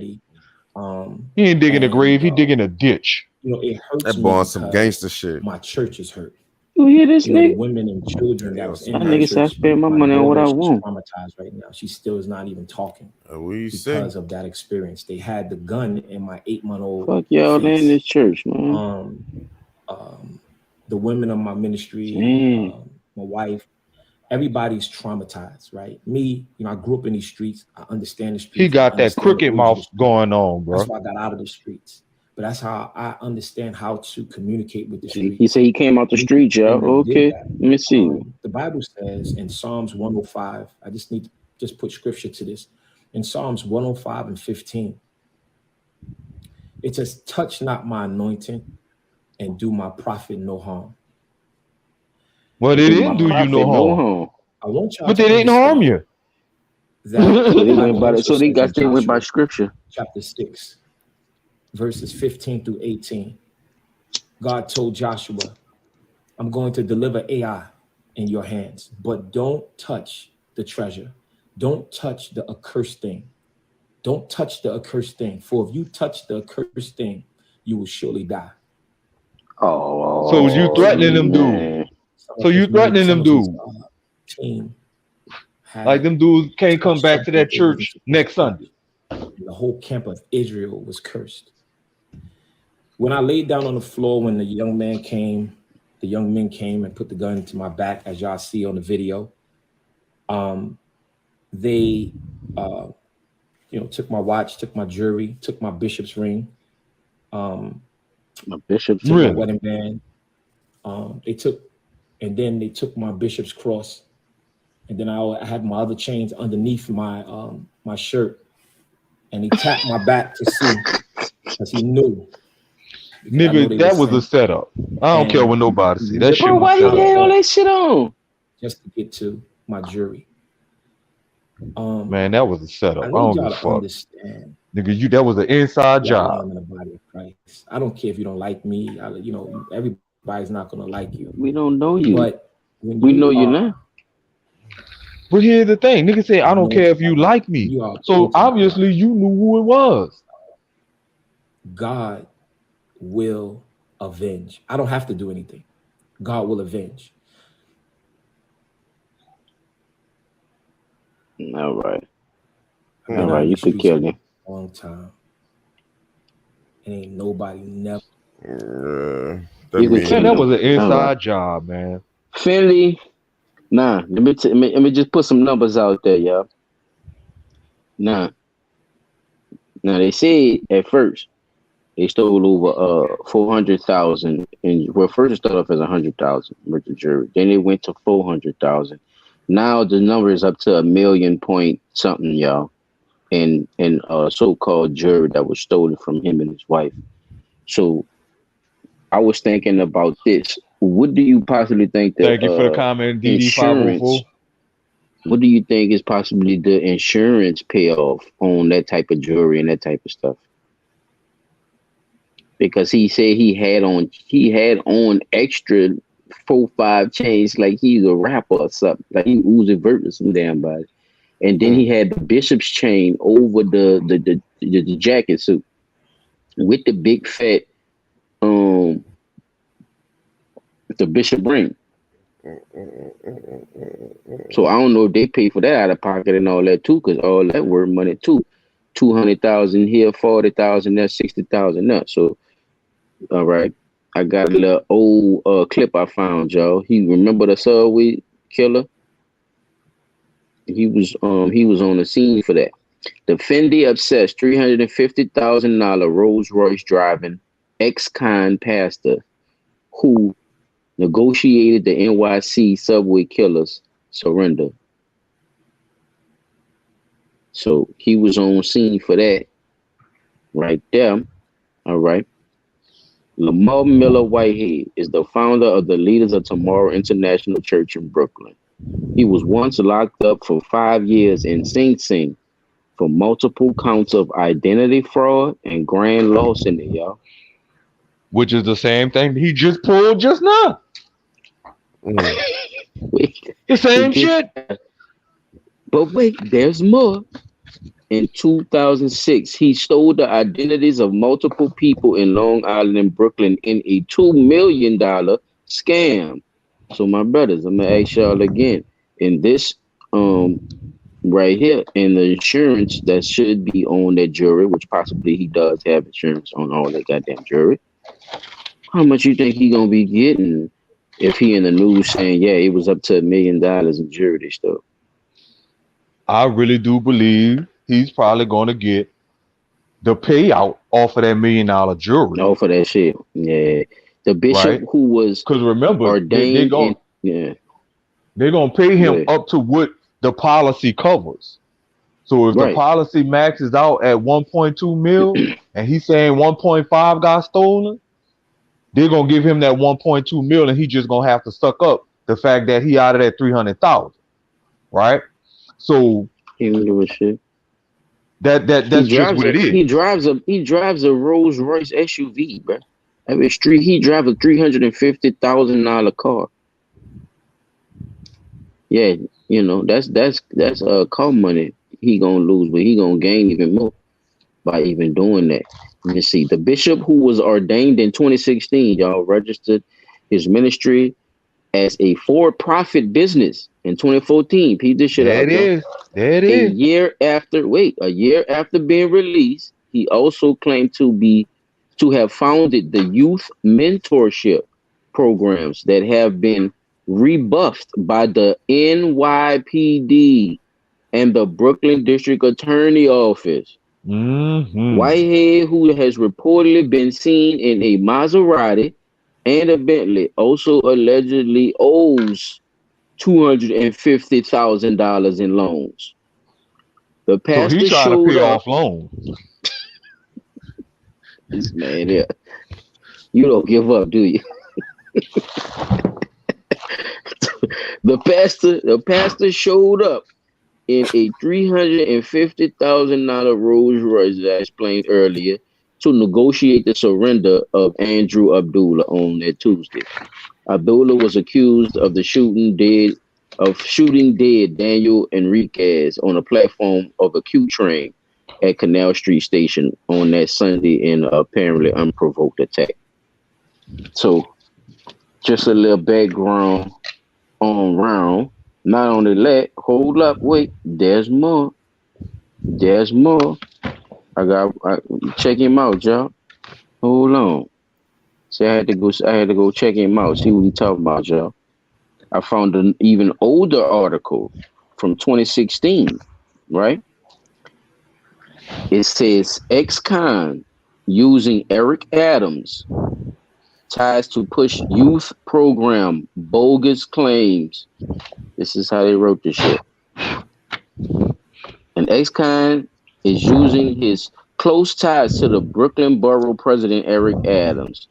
He ain't digging a grave, he digging a ditch. You know, it hurts that boy on some gangster shit. My church is hurt. You hear this nigga? Women and children that was in my nigga said I spend my money on what I want. Traumatized right now. She still is not even talking because of that experience. They had the gun in my 8-month-old. Fuck y'all in this church, man. The women of my ministry, my wife, everybody's traumatized, right? Me, you know, I grew up in these streets. I understand the streets. He got that crooked mouth going on, bro. That's why I got out of the streets. But that's how I understand how to communicate with the streets. He said he came out the streets, y'all. Okay, let me see. The Bible says in Psalms 105, I just need to just put scripture to this. In Psalms 105 and 15, it says, touch not my anointing and do my prophet no harm. Well, they didn't do you no harm. I want y'all but they didn't harm you. So they got they went by scripture. Chapter 6. Verses 15 through 18. God told Joshua, I'm going to deliver Ai in your hands, but don't touch the treasure. Don't touch the accursed thing. Don't touch the accursed thing. For if you touch the accursed thing, you will surely die. Oh, so you threatening them dudes. So you threatening them dudes. Like them dudes can't come back to that church next Sunday. The whole camp of Israel was cursed. When I laid down on the floor, when the young men came and put the gun to my back, as y'all see on the video, they, took my watch, took my jewelry, took my bishop's ring, my bishop's ring, my wedding band. They took my bishop's cross, and then I had my other chains underneath my my shirt, and he tapped my back to see, because he knew. Nigga, that was a setup. I don't care what nobody see. That shit. Bro, why you had all that shit on? Just to get to my jury. Man, that was a setup. I don't give a fuck. Understand. Nigga, that was an inside job. In the body of Christ. I don't care if you don't like me. Everybody's not gonna like you. We don't know you, but we know you now. But here's the thing, nigga say, I don't care if you like me. So obviously you knew who it was. God will avenge. I don't have to do anything. God will avenge. All right. All right, you could kill him. Long time. Ain't nobody never. That was an inside job, man. Finley, let me just put some numbers out there, y'all. Now they said at first they stole over 400,000, and well, first it started off as 100,000 with the jury. Then it went to 400,000. Now the number is up to a million point something, y'all. And so-called jury that was stolen from him and his wife. So I was thinking about this. What do you possibly think that Thank you for the comment, DD504. What do you think is possibly the insurance payoff on that type of jewelry and that type of stuff? Because he said he had on extra 4-5 chains like he's a rapper or something. Like he Uzi Vert or some damn body. And then he had the bishop's chain over the jacket suit with the big fat the bishop ring. So I don't know if they pay for that out of pocket and all that too, because all that worth money too. 200,000 here, 40,000 there, 60,000 there. So all right, I got a little old clip I found, y'all. He remember the Subway killer? He was on the scene for that. The Fendi obsessed $350,000 Rolls Royce driving ex-con pastor who negotiated the NYC subway killers surrender. So he was on scene for that right there. All right. Lamar Miller Whitehead is the founder of the Leaders of Tomorrow International Church in Brooklyn. He was once locked up for 5 years in Sing Sing for multiple counts of identity fraud and grand larceny, y'all. Which is the same thing he just pulled just now. The same shit. But wait, there's more. In 2006, he stole the identities of multiple people in Long Island and Brooklyn in a $2 million scam. So my brothers, I'm gonna ask y'all again. In this right here, in the insurance that should be on that jury, which possibly he does have insurance on all that goddamn jury. How much you think he gonna be getting if he in the news saying, yeah, it was up to $1 million in jury stuff? I really do believe he's probably gonna get the payout off of that $1 million jury. Off of that shit. Yeah. The bishop who was remember, ordained they're gonna pay him up to what the policy covers. So if the policy maxes out at 1.2 mil and he's saying 1.5 got stolen, they're gonna give him that 1.2 mil and he just gonna have to suck up the fact that he out of that 300,000. Right? So he don't give a shit. That's just what it is. He drives a Rolls Royce SUV, bro. I mean, he drives a $350,000 car. Yeah, you know, that's car money he gonna lose, but he gonna gain even more by even doing that. You see, the bishop who was ordained in 2016, y'all, registered his ministry as a for-profit business in 2014. Peep this shit out. There it is. A year after being released, he also claimed to have founded the youth mentorship programs that have been rebuffed by the NYPD and the Brooklyn District Attorney Office. Mm-hmm. Whitehead, who has reportedly been seen in a Maserati and a Bentley, also allegedly owes $250,000 in loans. The pastor so he's trying to pay off loans. This man, yeah. You don't give up, do you? The pastor showed up in a $350,000 Rolls Royce that I explained earlier to negotiate the surrender of Andrew Abdullah on that Tuesday. Abdullah was accused of shooting dead Daniel Enriquez on a platform of a Q train at Canal Street Station on that Sunday in apparently unprovoked attack. So, just a little background on Round. Not only that, hold up, wait, there's more. I check him out, y'all. Hold on. See, I had to go check him out, see what he talking about, y'all. I found an even older article from 2016, right? It says ex-con using Eric Adams ties to push youth program bogus claims. This is how they wrote this shit. An ex-con is using his close ties to the Brooklyn Borough President Eric Adams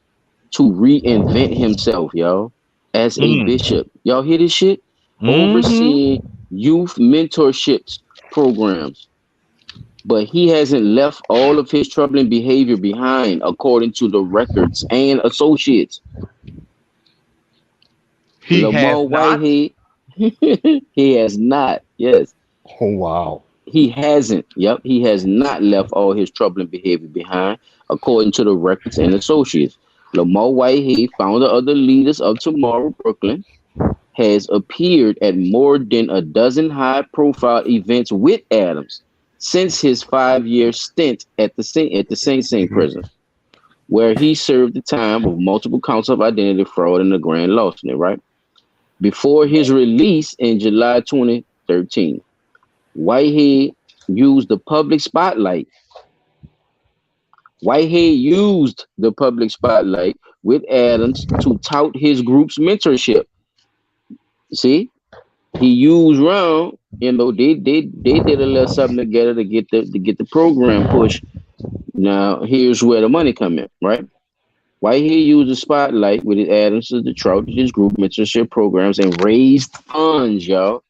to reinvent himself, y'all, as a bishop. Y'all hear this shit? Overseeing youth mentorships programs. But he hasn't left all of his troubling behavior behind, according to the records and associates. Lamar Whitehead, he has not. Yes. Oh, wow. He hasn't. Yep. He has not left all his troubling behavior behind, according to the records and associates. Lamar Whitehead, founder of the Leaders of Tomorrow Brooklyn, has appeared at more than a dozen high-profile events with Adams since his 5-year stint at the Sing Sing prison, where he served the time of multiple counts of identity fraud and a grand larceny, right? Before his release in July 2013, Whitehead used the public spotlight. Whitehead used the public spotlight with Adams to tout his group's mentorship. See? He used Round, they did a little something together to get the program pushed. Now here's where the money come in, right? Whitehead used the spotlight with his Adams to tout his group mentorship programs and raised funds, y'all.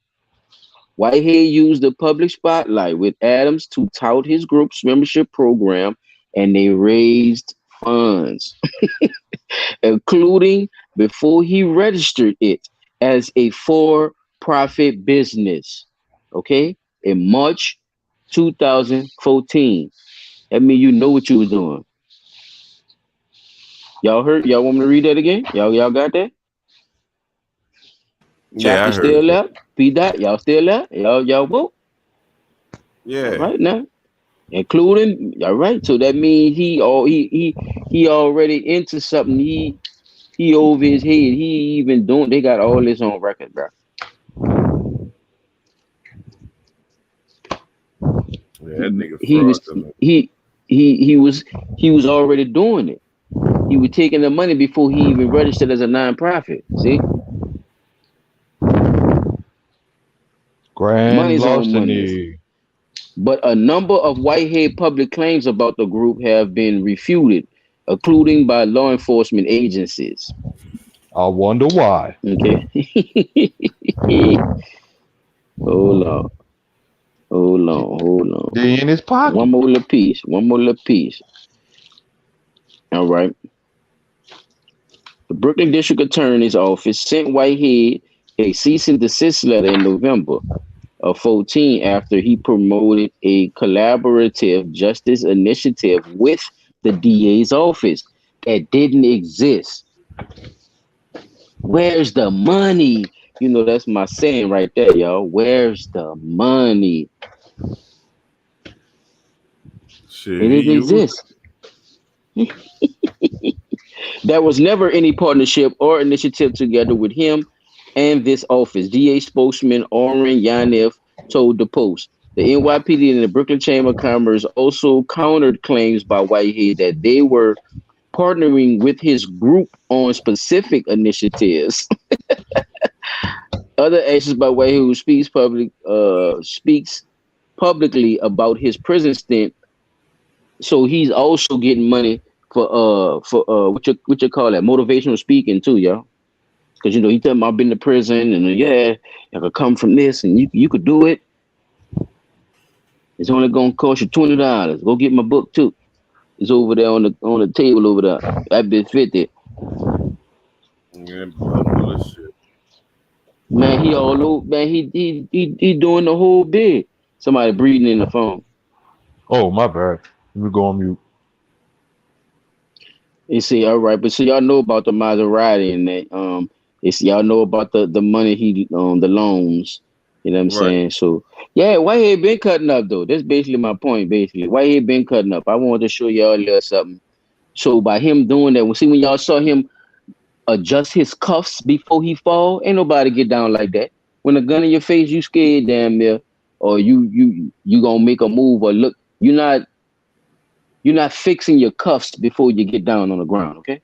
Whitehead used the public spotlight with Adams to tout his group's membership program, and they raised funds, including before he registered it as a for-profit business, okay, in March 2014. That means you know what you was doing. Y'all heard? Y'all want me to read that again? Y'all got that? Yeah, Chapter still left. P-Dot, y'all still left? Y'all vote? Yeah. Right now. Including, all right. So that means he already into something. He over his head. He even doing. They got all this on record, bro. Yeah, that nigga he was already doing it. He was taking the money before he even registered as a nonprofit. See, grand larceny. Money. But a number of Whitehead public claims about the group have been refuted, including by law enforcement agencies. I wonder why. Okay. Hold on. They in his pocket. One more little piece. All right. The Brooklyn District Attorney's Office sent Whitehead a cease and desist letter in November of 2014 after he promoted a collaborative justice initiative with the DA's office that didn't exist. Where's the money? You know, that's my saying right there, y'all. Where's the money? Shit, it didn't exist. There was never any partnership or initiative together with him and this office. DA spokesman Oren Yaniv told the Post. The NYPD and the Brooklyn Chamber of Commerce also countered claims by Whitehead that they were partnering with his group on specific initiatives. Other actions by Whitehead, who speaks publicly about his prison stint. So he's also getting money for what you call that, motivational speaking too, y'all. Because he told me I've been to prison and I could come from this and you could do it. It's only gonna cost you $20. Go get my book too. It's over there on the table over there. That bitch $50. Yeah, bullshit. Man, he all over. Man, he doing the whole bit. Somebody breathing in the phone. Oh, my bad. Let me go on mute. You see, all right, but so y'all know about the Maserati and that. Y'all know about the money he the loans. You know what I'm saying? So yeah, Whitehead been cutting up though. That's basically my point. Basically, Whitehead been cutting up. I wanted to show y'all a little something. So by him doing that, when y'all saw him adjust his cuffs before he fall, ain't nobody get down like that. When a gun in your face, you scared damn near, or you gonna make a move or look You're not fixing your cuffs before you get down on the ground, okay?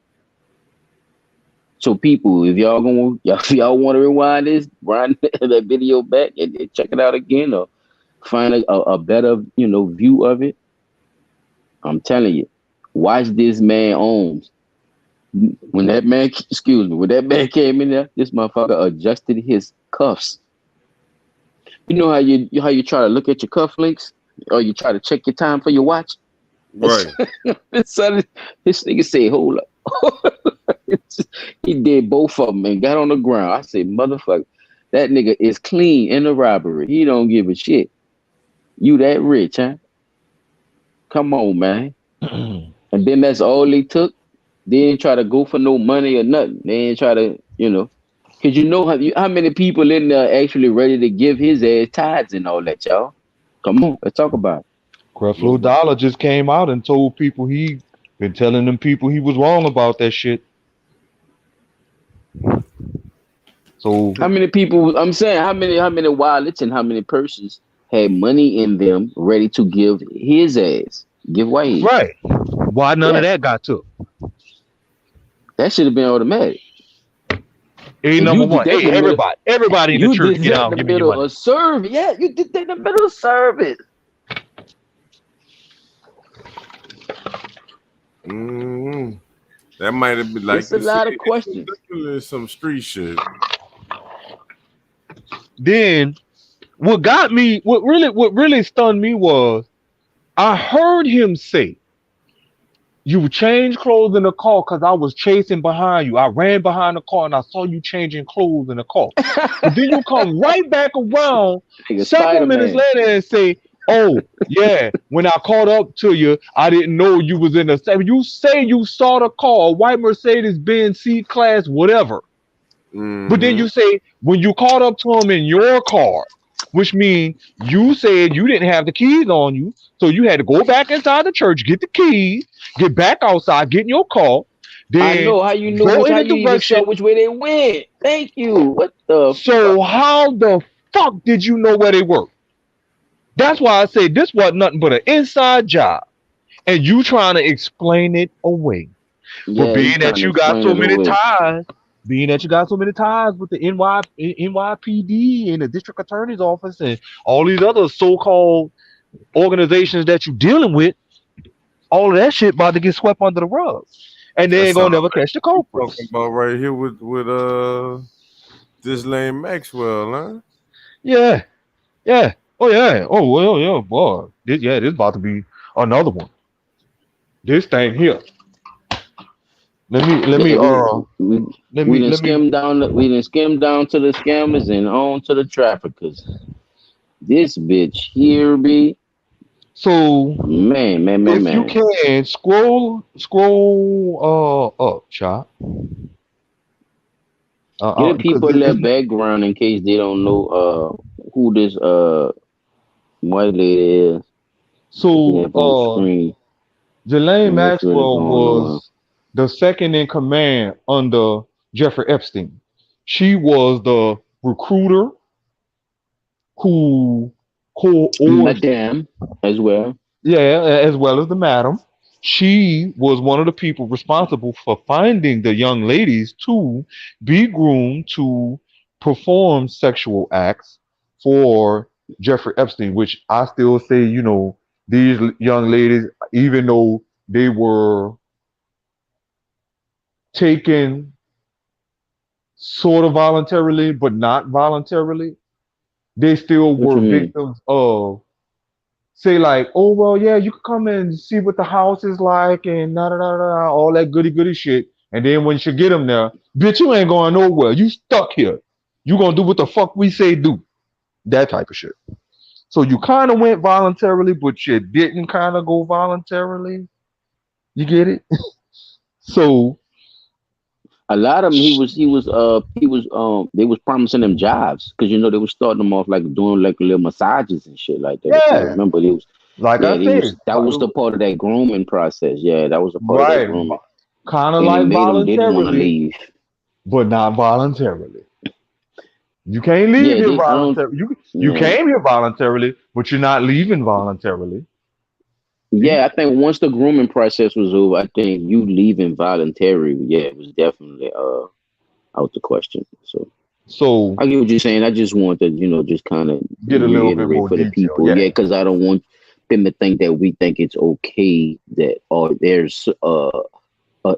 So people, if y'all want to rewind that video back and check it out again, or find a better view of it, I'm telling you, watch this man Ohms. When that man came in there, this motherfucker adjusted his cuffs. You know how you try to look at your cufflinks, or you try to check your time for your watch? Right. This nigga said, hold up. He did both of them and got on the ground. I said, motherfucker, that nigga is clean in the robbery. He don't give a shit. You that rich, huh? Come on, man. And then that's all they took. They didn't try to go for no money or nothing. They didn't try to, because you know how many people in there actually ready to give his ass tithes and all that, y'all. Come on, let's talk about it. Creflo Dollar just came out and told people he been telling them people he was wrong about that shit. So how many people? I'm saying how many wallets and how many persons had money in them ready to give his ass, give away? Right. Why none of that got took? That should have been automatic. Hey, number one. Hey, everybody in the church, get out. You did that in the middle of service. Yeah, you did that in the middle of service. That might have been like it's a lot of questions. Some street shit. Then what really stunned me was I heard him say, you changed clothes in the car because I was chasing behind you. I ran behind the car and I saw you changing clothes in the car. But then you come right back around several minutes later and say, oh, yeah, when I caught up to you, I didn't know you was in the same. You say you saw the car, a white Mercedes-Benz C-Class, whatever. But then you say, when you caught up to him in your car, which means you said you didn't have the keys on you, so you had to go back inside the church, get the keys, get back outside, get in your car. Then I know how you know how you even tell which way they went. Thank you. What the So how the fuck did you know where they were? That's why I say this wasn't nothing but an inside job. And you trying to explain it away. Yeah, but being that you got so many ties, with the NYPD and the district attorney's office and all these other so-called organizations that you're dealing with, all of that shit about to get swept under the rug. And they ain't gonna never catch the culprits. Talking about right here with this lame Maxwell, huh? Yeah. Yeah. Oh yeah. Oh well, yeah, boy. This about to be another one. This thing here. We didn't skim down to the scammers and on to the traffickers. This bitch here be. So man. You can scroll up, Chop. Give people their background in case they don't know who this white lady is. So Ghislaine Maxwell was the second in command under Jeffrey Epstein. She was the recruiter who Madame as well. Yeah, as well as the madam. She was one of the people responsible for finding the young ladies to be groomed to perform sexual acts for Jeffrey Epstein, which I still say, these young ladies, even though they were taken sort of voluntarily, but not voluntarily, they still were victims of, say like, oh, well, yeah, you can come and see what the house is like and all that goody shit. And then when you get them there, bitch, you ain't going nowhere. You stuck here. You gonna do what the fuck we say do. That type of shit. So you kind of went voluntarily, but you didn't kind of go voluntarily. You get it? So a lot of them, they was promising them jobs because they was starting them off like doing like little massages and shit like that. Yeah. Remember, it was like I said, that was the part of that grooming process. Yeah, that was a part of that grooming. Kind of like voluntarily, but not voluntarily. You can't leave here voluntarily. You came here voluntarily, but you're not leaving voluntarily. Yeah, I think once the grooming process was over, I think you leaving voluntary. Yeah, it was definitely out the question. So So I get what you're saying. I just want to, just kind of get a little bit reiterate more for the detail. people. Yeah. Yeah, because I don't want them to think that we think it's okay that or there's a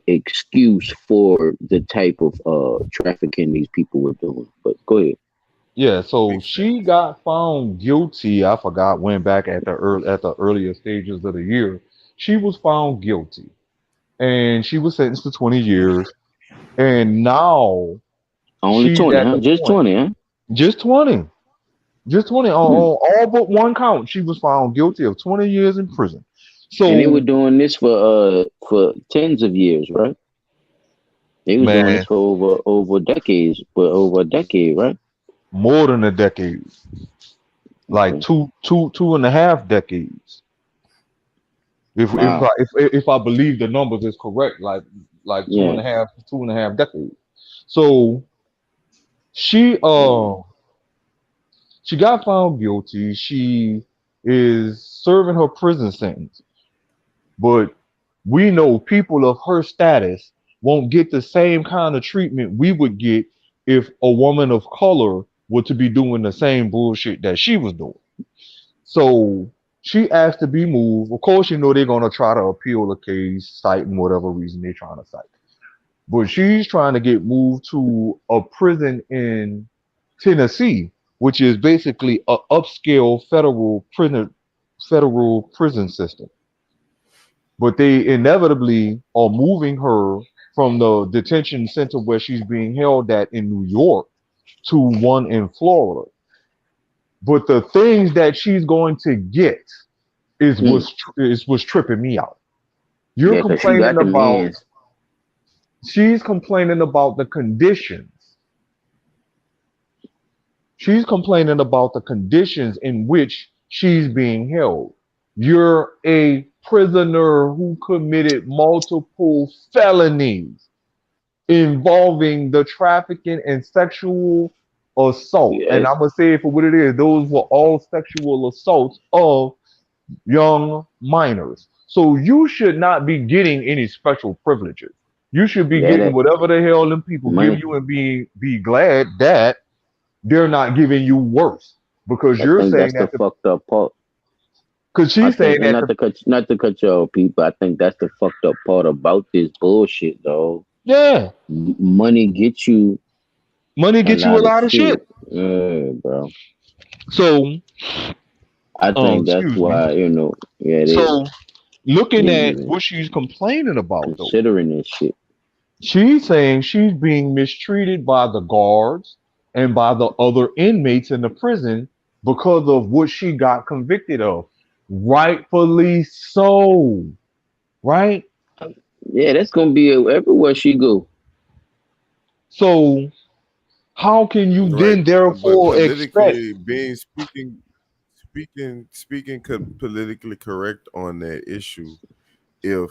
excuse for the type of trafficking these people were doing. But go ahead. Yeah, so she got found guilty. I forgot when back at the earlier stages of the year. She was found guilty and she was sentenced to 20 years. And now Only she's 20, at huh? the Just point, 20, huh? just 20, just 20 Hmm. on all but one count. She was found guilty of 20 years in prison. And they were So, doing this for tens of years, right? They was doing this man, for over decades, for over a decade, right? more than a decade, like Okay. two and a half decades. Wow. If I believe the numbers is correct, like Yeah. two and a half decades. So she she got found guilty. She is serving her prison sentence, but we know people of her status won't get the same kind of treatment we would get if a woman of color were to be doing the same bullshit that she was doing. So she asked to be moved. Of course, they're gonna try to appeal the case, citing whatever reason they're trying to cite. But she's trying to get moved to a prison in Tennessee, which is basically a upscale federal prison system. But they inevitably are moving her from the detention center where she's being held at in New York to one in Florida. But the things that she's going to get Hmm. is what's tripping me out. You're Yeah, because she complaining got them about hands. she's complaining about the conditions. She's complaining about the conditions in which she's being held. You're a prisoner who committed multiple felonies involving the trafficking and sexual assault. Yeah. And I'm going to say it for what it is. Those were all sexual assaults of young minors. So you should not be getting any special privileges. You should be Yeah, getting that whatever the hell them people give money. you and be glad that they're not giving you worse because I you're think saying that's the that fucked up part. because I she's think, saying and that the not to cut you off, people. I think that's the fucked up part about this bullshit, though. yeah, Money gets you money a gets you a lot of lot of shit. shit. Yeah, bro. So I think that's excuse me. why yeah, So they looking at even what she's complaining about though, considering this shit. she's saying she's being mistreated by the guards and by the other inmates in the prison because of what she got convicted of. Rightfully so, right? Yeah, that's gonna be everywhere she go. So how can you Right, then but therefore expect? politically being speaking politically correct on that issue, if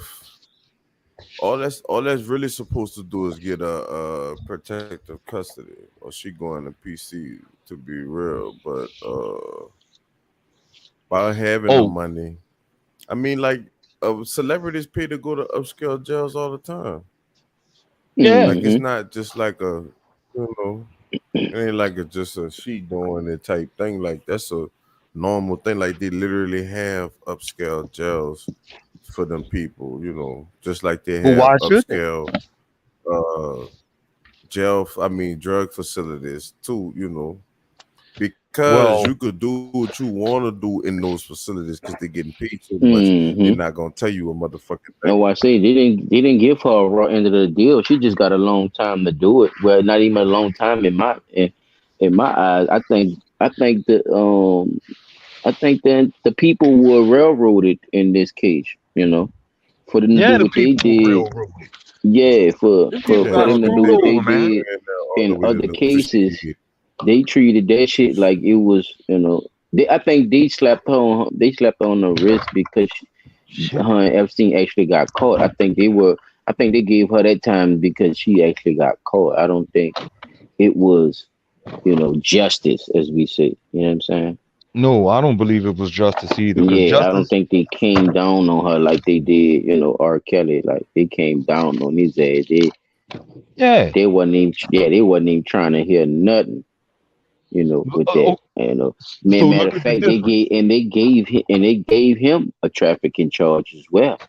all that's really supposed to do is get a protective custody, or she going to PC to be real. But by having the Oh, money, I mean, like celebrities pay to go to upscale jails all the time. yeah. Like it's Hmm. not just like you know, it ain't like it's just a she doing it type thing. Like that's a normal thing. Like they literally have upscale jails for them people. Just like they But have why should they? upscale uh I mean drug facilities too. Because you Well, could do what you want to do in those facilities because they're getting paid so much. They're Hmm. not gonna tell you a motherfucking thing. No, I say they didn't give her a raw end of the deal. She just got a long time to do it. Well, not even a long time in my eyes. I think the people were railroaded in this case. For them to do yeah, the what they people did. railroaded. Yeah, Them for people Yeah, for got them to and do screwed what they over, man. did all the in way to other cases, negotiate. they treated that shit like it was. I think they slapped her on the wrist because her and Epstein actually got caught. I think they gave her that time because she actually got caught. I don't think it was, justice as we say. You know what I'm saying? No, I don't believe it was justice either. Because Yeah, I don't justice, think they came down on her like they did, R. Kelly. Like they came down on his ass. yeah. They wasn't even, yeah, they wasn't even trying to hear nothing, with that. Oh, so Matter look of at the fact, difference. they gave him a trafficking charge as well,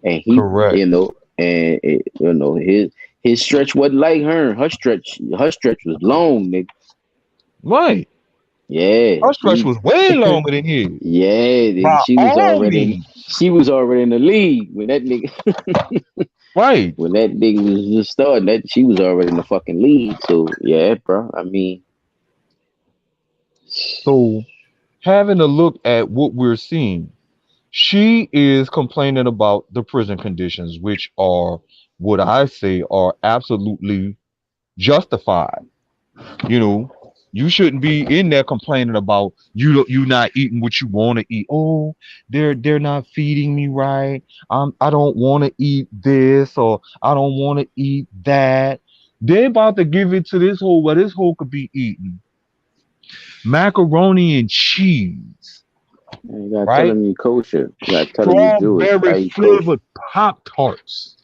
and he, Correct. and his stretch wasn't like her. Her stretch was long, nigga. Right. Yeah, Her stretch was way longer than his. yeah, nigga, By all means. she was already in the league when that nigga Right. when that nigga was just starting. That she was already in the fucking league. So yeah, bro. I mean, So having a look at what we're seeing, she is complaining about the prison conditions, which are what I say are absolutely justified. You know, you shouldn't be in there complaining about you not eating what you want to eat. Oh, they're not feeding me right. I don't want to eat this or I don't want to eat that. They're about to give it to this hole where this hole could be eating macaroni and cheese, you gotta tell right? him you kosher. You gotta tell him you Jewish. How Strawberry you kosher? flavored Pop Tarts.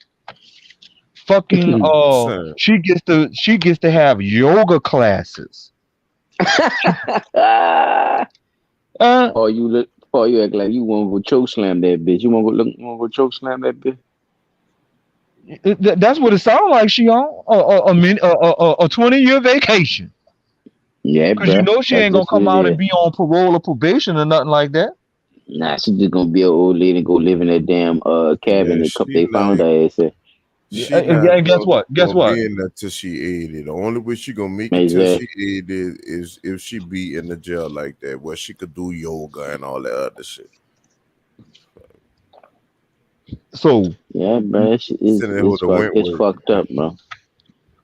Fucking Son, she gets to have yoga classes. Or you act like you want to go choke slam that bitch. You want to go choke slam that bitch? That's what it sounds like. She on a 20-year vacation Yeah, because you bruh. know she That's ain't gonna just what come it out and is. be on parole or probation or nothing like that. Nah, she just gonna be an old lady and go live in that damn cabin yeah, that they found her ass at. she not And guess what? Guess gonna what? be in there till she 80. The only way she gonna make it till she Exactly. 80 is if she be in the jail like that, where she could do yoga and all that other shit. So Yeah, bro. Sitting there with a It's Wentworth. fucked up, bro.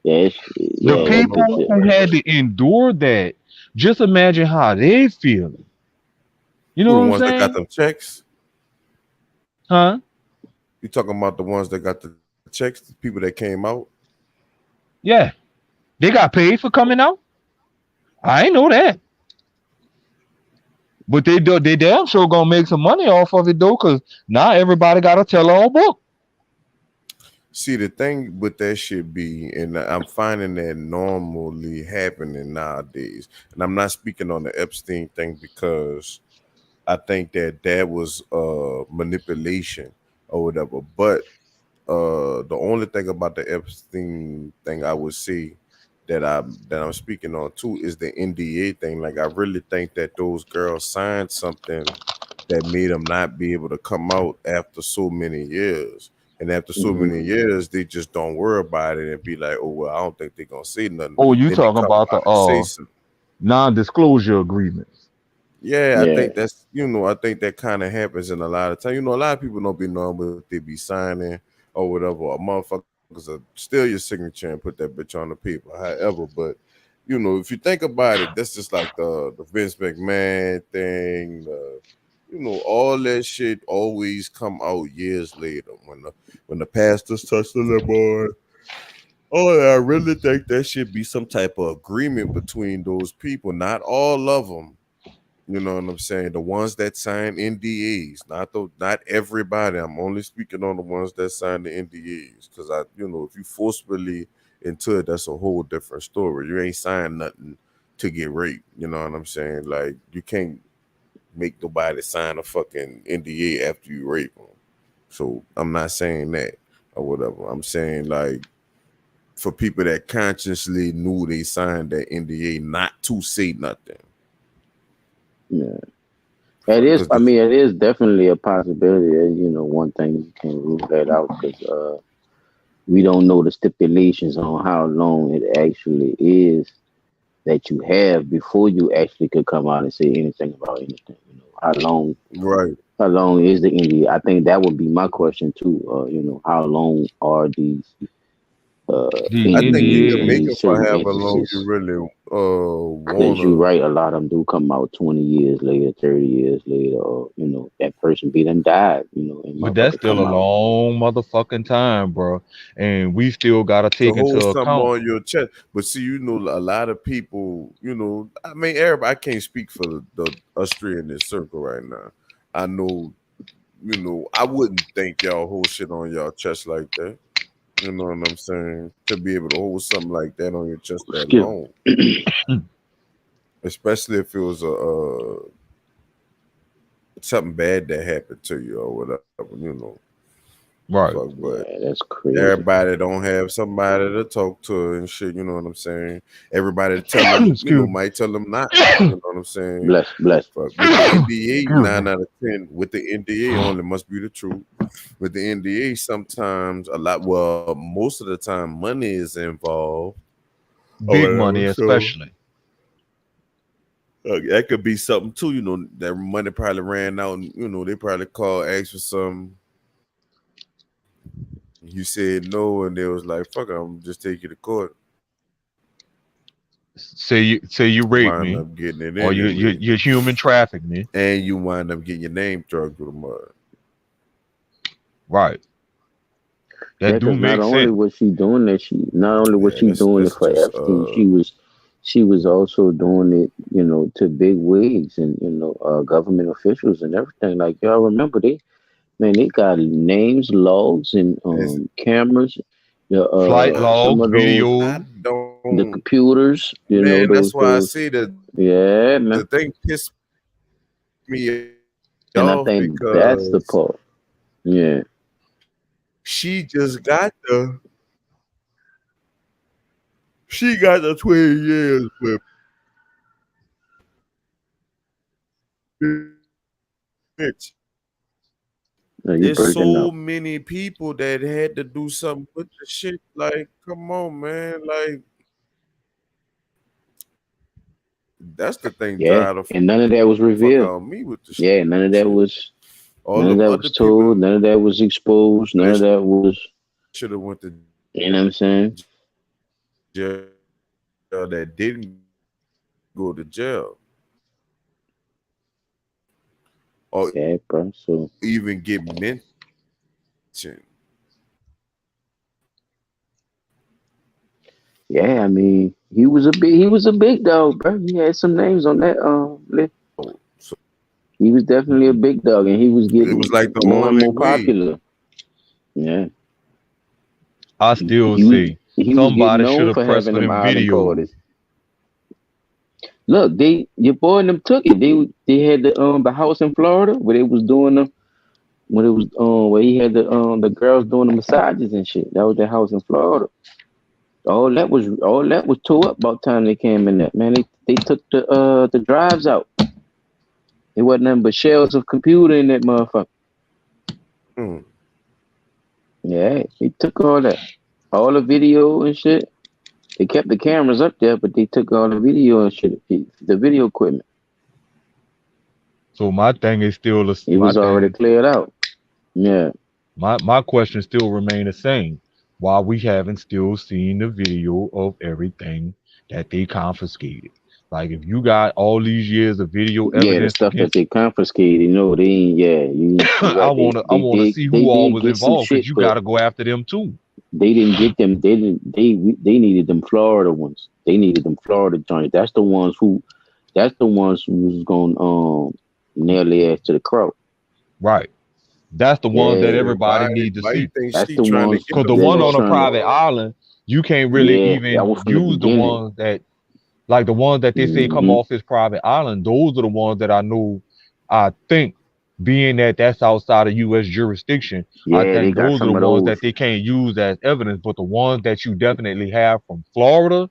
Yeah, the I yeah, don't that know bitch. people about who that. had to endure that, just imagine how they feel. You know Who what the I'm ones that got saying? them checks? Huh? You talking about the ones that got the checks, the people that came out? Yeah. They got paid for coming out. I ain't know that. But they damn sure gonna make some money off of it though, cause now everybody got a tell all book. See, the thing with that shit be, and I'm finding that normally happening nowadays. And I'm not speaking on the Epstein thing because I think that that was manipulation or whatever. But the only thing about the Epstein thing I would say that I'm speaking on too is the NDA thing. Like I really think that those girls signed something that made them not be able to come out after so many years. And after so Hmm. many years, they just don't worry about it and be like, "Oh well, I don't think they're gonna say nothing." Oh, you Then they talking come about the out and say something. non-disclosure agreements. Yeah, I Yeah. think that's I think that kind of happens in a lot of time. A lot of people don't be knowing what they be signing or whatever. Or motherfuckers will steal your signature and put that bitch on the paper. However, but if you think about it, that's just like the Vince McMahon thing. All that shit always come out years later when the pastors touch the little boy. Oh, I really think there should be some type of agreement between those people. Not all of them, you know what I'm saying? The ones that sign NDAs, not everybody. I'm only speaking on the ones that sign the NDAs because if you forcefully into it, that's a whole different story. You ain't signed nothing to get raped. You know what I'm saying? Like you can't make nobody sign a fucking NDA after you rape them. So I'm not saying that or whatever. I'm saying like for people that consciously knew they signed that NDA not to say nothing. Yeah. It is. Because I mean, it is definitely a possibility. One thing you can't rule that out because we don't know the stipulations on how long it actually is that you have before you actually could come out and say anything about anything. How long? right. How long is the India? I think that would be my question too. How long are these These I think you NDAs. can make in it for certain however long you instances. really Because you're wanna. right, a lot of them do come out 20 years later, 30 years later, or, that person be done died, and But that's motherfucker still a come out. long motherfucking time, bro. And we still gotta To take into hold something account. on your chest. But see, a lot of people, I mean, everybody, I can't speak for the us three in this circle right now. I know, I wouldn't think y'all hold shit on y'all chest like that. You know what I'm saying? To be able to hold something like that on your chest that Skip. long, especially if it was something bad that happened to you or whatever. Right. Fuck, but Yeah, that's crazy. everybody don't have somebody to talk to and shit. You know what I'm saying? Everybody to tell them, Excuse me. might tell them not. You know what I'm saying? Bless. Fuck. With the NDA, Excuse me. 9 out of 10. With the NDA only must be the truth. With the NDA, sometimes most of the time, money is involved or Big money, whatever. So especially. that could be something too. That money probably ran out, and they probably asked for some. You said no, and they was like, "Fuck, I'm just take you to court." Say you rape Wind me, up getting it or anyway, you human traffic me. and you wind up getting your name dragged through the mud. Right. Yeah, That do because not make only sense. was she doing that, not only was Yeah, she doing it that's for just Epstein, she was also doing it, to big wigs and government officials and everything. Like y'all remember, they got names, logs, and it's, cameras. Flight Some logs, of those, I video. the don't, computers, man. That's why I those. say that Yeah, the man. thing pissed me And I off think that's the because part. Yeah. she just got the 20 years, but bitch. No, you There's breaking so up. many people that had to do something with the shit. Like, come on, man. Like, that's the thing Yeah, drive the and none of that was fuck revealed. out of me with the Yeah, none of that shit. was. All None of them that other was told. people None of that was exposed. None of that that was. should have went to You know what I'm saying? jail that didn't go to jail or Yeah, bro. So even get mentioned. yeah, I mean, he was a big dog, bro. He had some names on that list. So He was definitely a big dog, and he was it was getting like the more and only more way. popular. Yeah, I still he was say he was getting somebody should known have for pressed having for them them island videos. parties. Look, your boy and them took it. They had the house in Florida where they was doing the when it was where he had the girls doing the massages and shit. That was the house in Florida. All that was tore up by the time they came in there. Man, they took the drives out. It wasn't nothing but shells of computer in that motherfucker. Mm. Yeah, they took all that. All the video and shit. They kept the cameras up there, but they took all the video and shit, the video equipment. So my thing is still It my was already thing. cleared out. Yeah. My question still remain the same. Why we haven't still seen the video of everything that they confiscated? Like if you got all these years of video Yeah, the evidence stuff that against, they confiscated, they ain't. Yeah, you I right. They wanna I they wanna did see they who all did was get some involved because shit, you but gotta go after them too. they didn't get them. They didn't. They needed them Florida ones. They needed them Florida joints. That's the ones who. That's the ones who was going nail their ass to the crow. Right. That's the ones that Yeah, Yeah, everybody need to why you see. think that's she the trying to ones get Because the them that one was on a Florida trying to. private ones? island, you can't really Yeah, that even was from the use the beginning. ones that like the ones that they say come Hmm. off his private island. Those are the ones that I know. I think being that that's outside of U.S. jurisdiction, I Yeah, they think got those are the some of ones those. that they can't use as evidence. But the ones that you definitely have from Florida,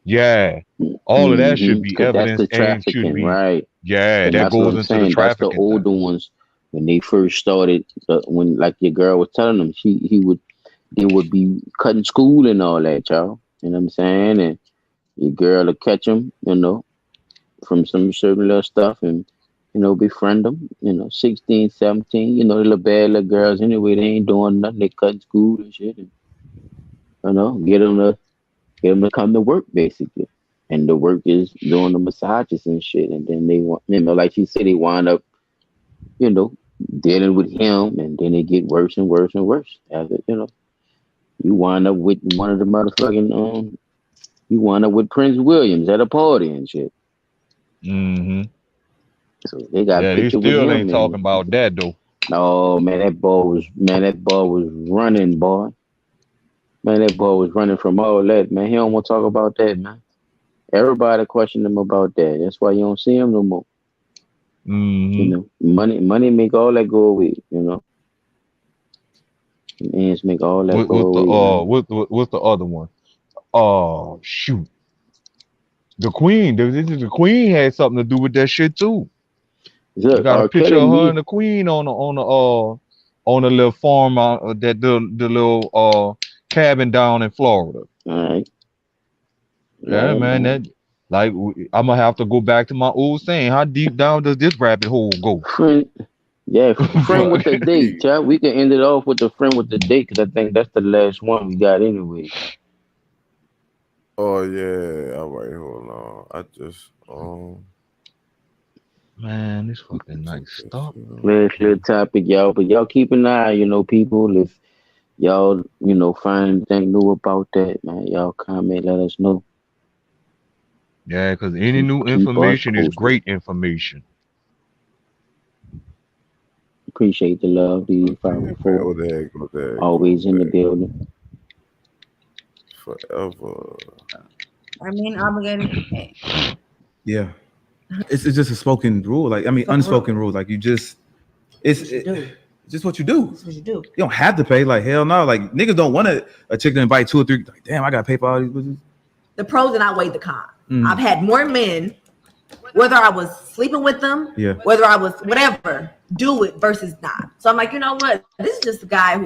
yeah, all of that should be Because that's evidence the and should trafficking, be, right? yeah, And that that's what goes I'm into the saying. That's the trafficking thing. older ones when they first started. When like your girl was telling them, they would be cutting school and all that, y'all. You know what I'm saying? And your girl will catch them, from some certain little stuff and befriend them. 16, 17. The little bad little girls anyway. They ain't doing nothing. They cutting school and shit. And get them to come to work basically, and the work is doing the massages and shit, and then they want, like she said, they wind up, you know, dealing with him, and then it get worse and worse and worse. As it, you wind up with one of the motherfucking you wind up with Prince Williams at a party and shit. Mm-hmm. So they got a Yeah, they picture with still him, ain't talking and about that though. oh man, that ball was running, boy. Man, that boy was running from all that, man. He don't want to talk about that, man. Everybody question him about that. That's why you don't see him no more. Mm-hmm. Money make all that go away. Ends make all that go away, man. What's the other one? Oh shoot, the Queen. The Queen had something to do with that shit too. You Look, got a R. picture Kelly of her leave. and the Queen on a little farm that the little cabin down in Florida. All right, Yeah, yeah, man. man. That like I'm gonna have to go back to my old saying. How deep down does this rabbit hole go? Friend, yeah, friend with But the date, child. We can end it off with the friend with the date because I think that's the last one we got anyway. Oh yeah. All right, hold on. I just man, this fucking check night. this Stop. out. Last little topic, y'all. But y'all keep an eye, people. If y'all, find anything new about that, man, y'all comment, let us know. Yeah, because any Keep new keep us information is posted. great information. Appreciate the love, these Okay, man. 504. Go there, go there, go Always in the there. building. Forever. I mean, obligated. Yeah, it's just a spoken rule. Like I mean, unspoken rule. Like you just it's just what you do. That's what you do. You don't have to pay. Like hell no. Like niggas don't want a chick to invite 2 or 3. Like damn, I gotta pay for all these bitches. The pros and outweigh the cons. I've had more men, whether I was sleeping with them, whether I was whatever, do it versus not. So I'm like, you know what? This is just a guy who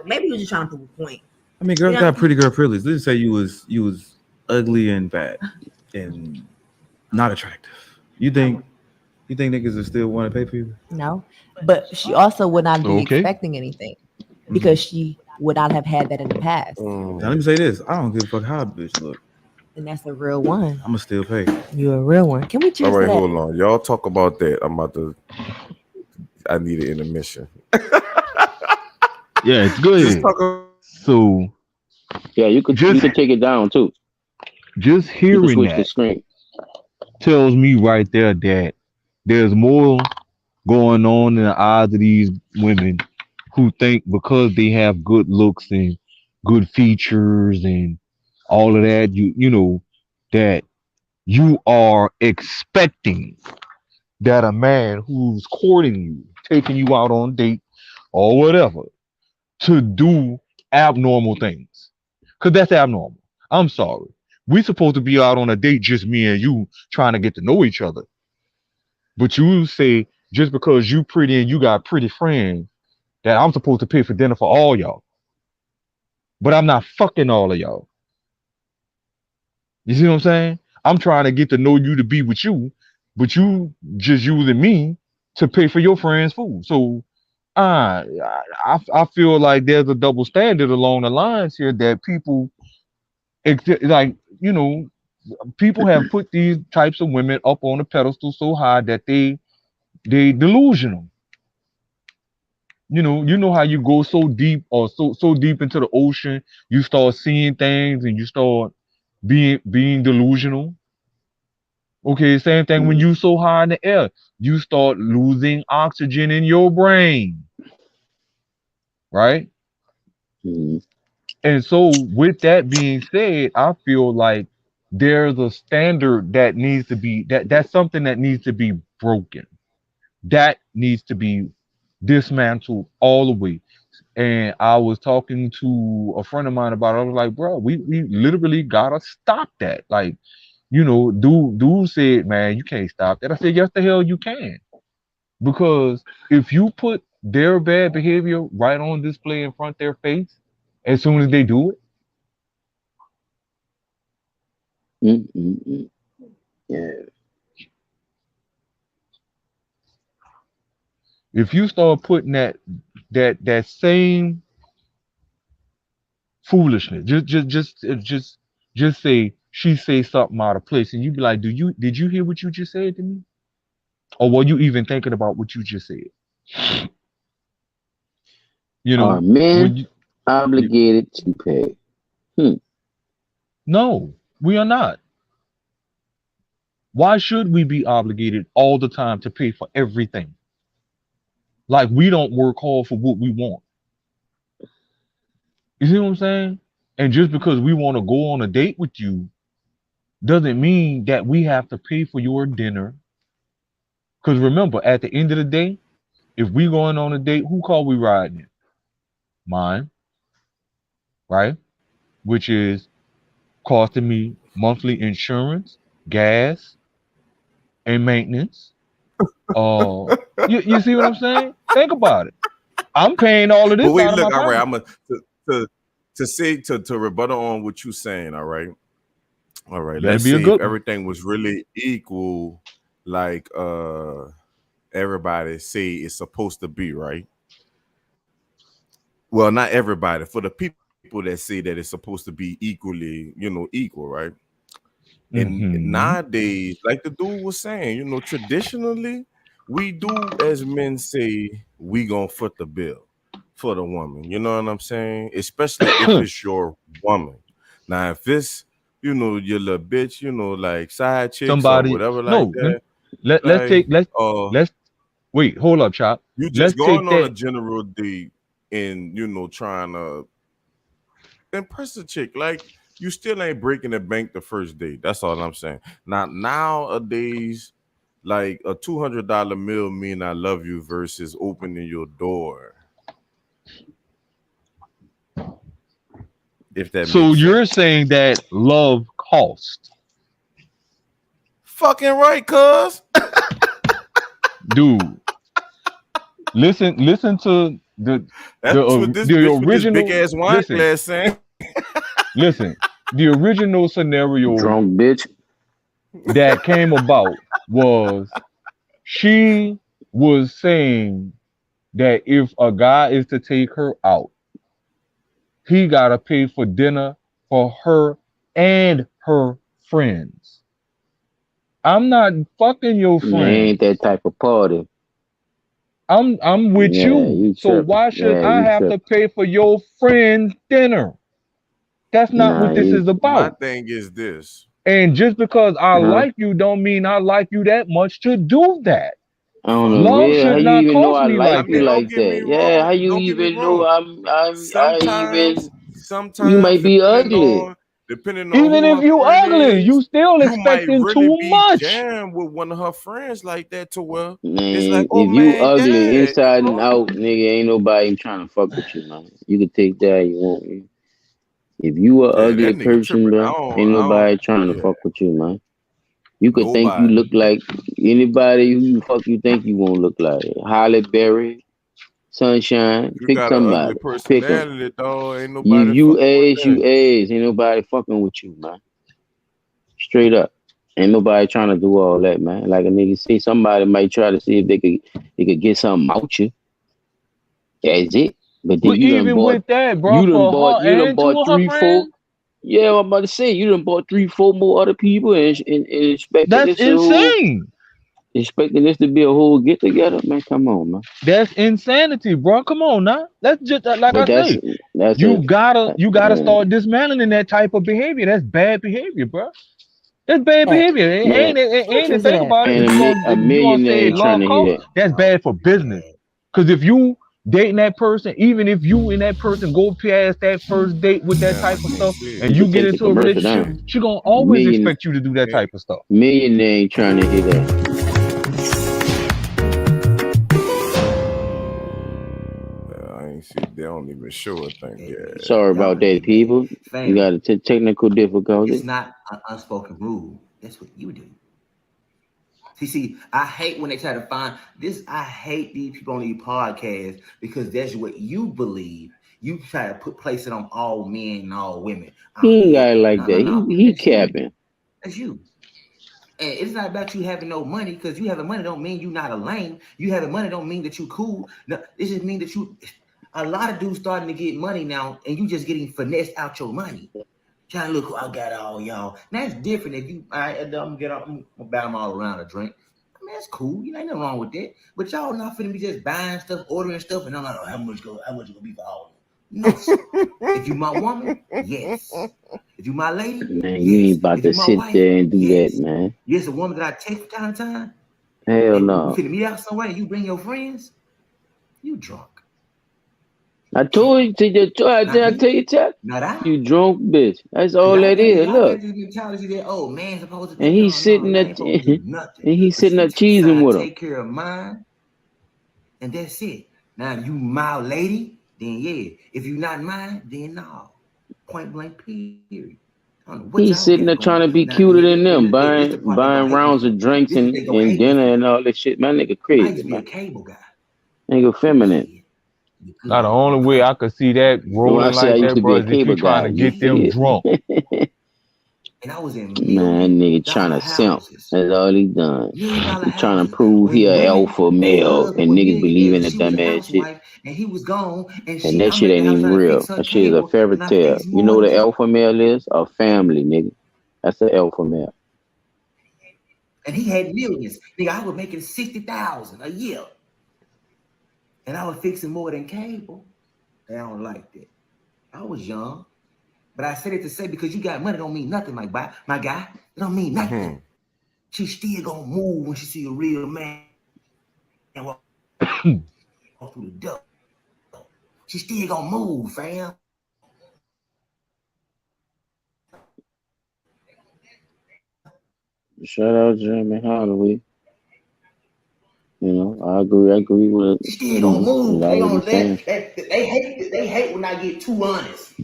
maybe he was just trying to prove a point. I mean, girls got pretty girl privilege. Let's say you was ugly and bad and not attractive. You think niggas will still want to pay for you? No, but she also would not be expecting anything because she would not have had that in the past. Now let me say this: I don't give a fuck how a bitch look. And that's a real one. I'ma still pay. You're a real one. Can we cheers All right, to that? hold on. Y'all talk about that. I need an intermission. Yeah, it's good. So yeah, you could take it down too. Just hearing that tells me right there that there's more going on in the eyes of these women who think because they have good looks and good features and all of that, that you are expecting that a man who's courting you, taking you out on a date or whatever, to do abnormal things. Because that's abnormal. I'm sorry. We supposed to be out on a date, just me and you, trying to get to know each other. But you say, just because you pretty and you got pretty friends, that I'm supposed to pay for dinner for all y'all. But I'm not fucking all of y'all. You see what I'm saying? I'm trying to get to know you to be with you, but you just using me to pay for your friends' food. So I feel like there's a double standard along the lines here that people like, people have put these types of women up on a pedestal so high that they delusional. You know how you go so deep or so deep into the ocean, you start seeing things and you start being delusional. Okay, same thing when you so high in the air, you start losing oxygen in your brain. Right? And so with that being said, I feel like there's a standard that needs to be that's something that needs to be broken. That needs to be dismantled all the way. And I was talking to a friend of mine about it. I was like, bro, we literally gotta stop that. Like, dude said, man, you can't stop that. I said, yes, the hell you can. Because if you put their bad behavior right on display in front of their face, as soon as they do it, yeah. If you start putting that same foolishness. Just say she say something out of place, and you be like, did you hear what you just said to me, or were you even thinking about what you just said? You Are know, men when you obligated to pay? no, we are not. Why should we be obligated all the time to pay for everything? Like we don't work hard for what we want. You see what I'm saying? And just because we want to go on a date with you doesn't mean that we have to pay for your dinner. Because remember, at the end of the day, if we going on a date, who car we riding in? Mine, right? Which is costing me monthly insurance, gas, and maintenance. You see what I'm saying? Think about it. I'm paying all of But this wait, out of my look, all right, pocket. I'm gonna to say to rebuttal on what you saying, all right. All right, Better let's be a say if good one. everything was really equal, like everybody say it's supposed to be, right? Well, not everybody, for the people that say that it's supposed to be equally, equal, right? And Mm-hmm. nowadays, like the dude was saying, traditionally, we do as men say we gonna foot the bill for the woman. You know what I'm saying? Especially if it's your woman. Now, if it's your little bitch, like side chicks or Somebody, whatever like no, that, let's like take let's wait, hold up, Chop. you Let's just take going on a that. general date and trying to impress a chick, like you still ain't breaking the bank the first date. That's all I'm saying. Now nowadays, like a $200 meal mean I love you versus opening your door. If that So makes you're sense. saying that love cost, Fucking right, cuz. dude. Listen to That's what this the bitch with this big original. ass wine Listen, glass saying. listen. The original scenario Drunk bitch. that came about was she was saying that if a guy is to take her out, he gotta pay for dinner for her and her friends. I'm not fucking your Yeah, ain't friends. that type of party. I'm with Yeah, you. you So tripping. why should Yeah, I you have to tripping. pay for your friend's dinner? That's not Nah, what this you. is My about. thing is this. And just because I Huh? like you don't mean I like you that much to do that. On the Fuck Love real, how should no. you not even know cost I me like I like you mean, that. don't like get me that? Yeah, how wrong. you Don't get me even know wrong. I even Sometimes be depending ugly. on Even who if her you friend ugly, you is, still you might expecting really too be much. jammed with one of her friends like that to where it's like, Man, oh if you man, ugly yeah, inside and out, nigga, ain't nobody trying to fuck with you, man. You can take that you want. If you a yeah, that ugly nigga person, tripping. bro, ain't nobody trying to Yeah, fuck with you, man. You could think you nobody. look like anybody who you fuck you think you won't look like. Halle Berry, Sunshine, If you pick got an ugly somebody. Pick 'em. personality, dog, ain't You nobody you fucking with ass, that. you ass. Ain't nobody fucking with you, man. Straight up. Ain't nobody trying to do all that, man. Like a nigga say, somebody might try to see if they could get something out you. That's it. But then But even with that, bro, for her you done and two bought of her three, four. friends, Yeah, I'm about to say you done bought 3, 4 more other people and expecting that's this to insane. be a whole get together, man. Come on, man. That's insanity, bro. Come on now. That's just like I But say. that's You a gotta start dismantling that type of behavior. That's bad behavior, bro. That's bad behavior. man. It Look ain't to into think that. about it. And a If you gonna millionaire say ain't trying law to hear cost, that. that's bad for business. Cause if you dating that person, even if you and that person go past that first date with that Damn, I type of can't stuff, see and it. You you could get take the into a commercial relationship, down. she gonna always Million expect you to do that type of stuff. millionaire ain't trying to hear that. I ain't see. They don't even show a thing. Yeah. Sorry about that, people. You got a technical It's difficulty. not an unspoken rule. That's what you do. See, I hate when they try to find this. I hate these people on these podcasts because that's what you believe. You try to place it on all men and all women. Oh He ain't yeah, got it like that. no. He That's you. capping. That's you. And it's not about you having no money, because you having money don't mean you not a lame. You having money don't mean that you cool. No, it just mean that you. A lot of dudes starting to get money now, and you just getting finessed out your money. Trying to look who I got all y'all. Now that's different. If you, I'm gonna buy them all around a drink. I mean, that's cool. You know, ain't nothing wrong with that. But y'all not finna be just buying stuff, ordering stuff, and I'm like, oh, how much it gonna be for all of them? No. If you my woman, yes. If you my lady, Man, yes. you ain't about If to you my sit wife, there and do yes. that, man. Yes, a woman that I take from time to time. Hell and no. We finna meet out somewhere and you bring your friends, you drunk. I told you, I tell you, Chuck. Not I. You drunk bitch. That's all that is. Look. That, oh, man, supposed to And he's sitting there, and he's sitting there cheesing with him. Take care of mine, and that's it. Now, if you my lady, then yeah. If you not mine, then no. Point blank, period. He's sitting there trying to be cuter than them, buying rounds of drinks and dinner and all this shit. My nigga crazy, man. Cable guy. Nigga feminine. Now the only way I could see that rolling like that, bro, is if you trying to get them drunk. And I was in man, nigga trying to simp. That's all he done. He trying to prove he a alpha male, and niggas believe in that dumb ass shit. And he was gone, and that shit ain't even real. That shit is a fairy tale. You know what an alpha male is? A family, nigga. That's an alpha male. And he had millions. Nigga, I was making 60,000 a year. And I was fixing more than cable. They don't like that. I was young. But I said it to say, because you got money don't mean nothing, my guy. It don't mean nothing. She still gonna move when she see a real man and walk through the door. She still gonna move, fam. Shout out Jeremy Holloway. You know, I agree with it. She still gonna move. They hate when I get too honest.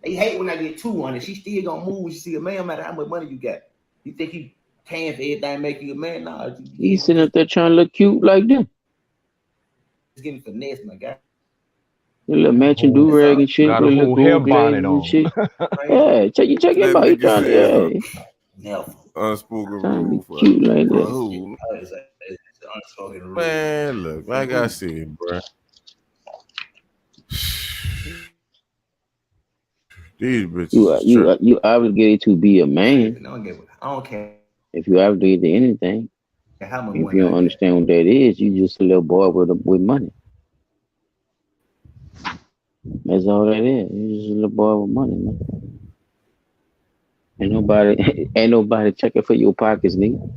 They hate when I get too honest. She still gonna move when she see a man, no matter how much money you got. You think you paying for everything, make you a man? Nah. He's sitting up there trying to look cute like them. It's getting finesse, my guy. A little matching do-rag and shit. Got a whole hair bonnet on. Shit. Yeah, check him out. He trying to, unspoken rule for cute like that. Who? Man, look, like I said, bro. These bitches. You obligated to be a man. I don't care. If you obligated to anything, if you don't understand what that is, you just a little boy with money. That's all that is. You just a little boy with money, man. Ain't nobody checking for your pockets, nigga.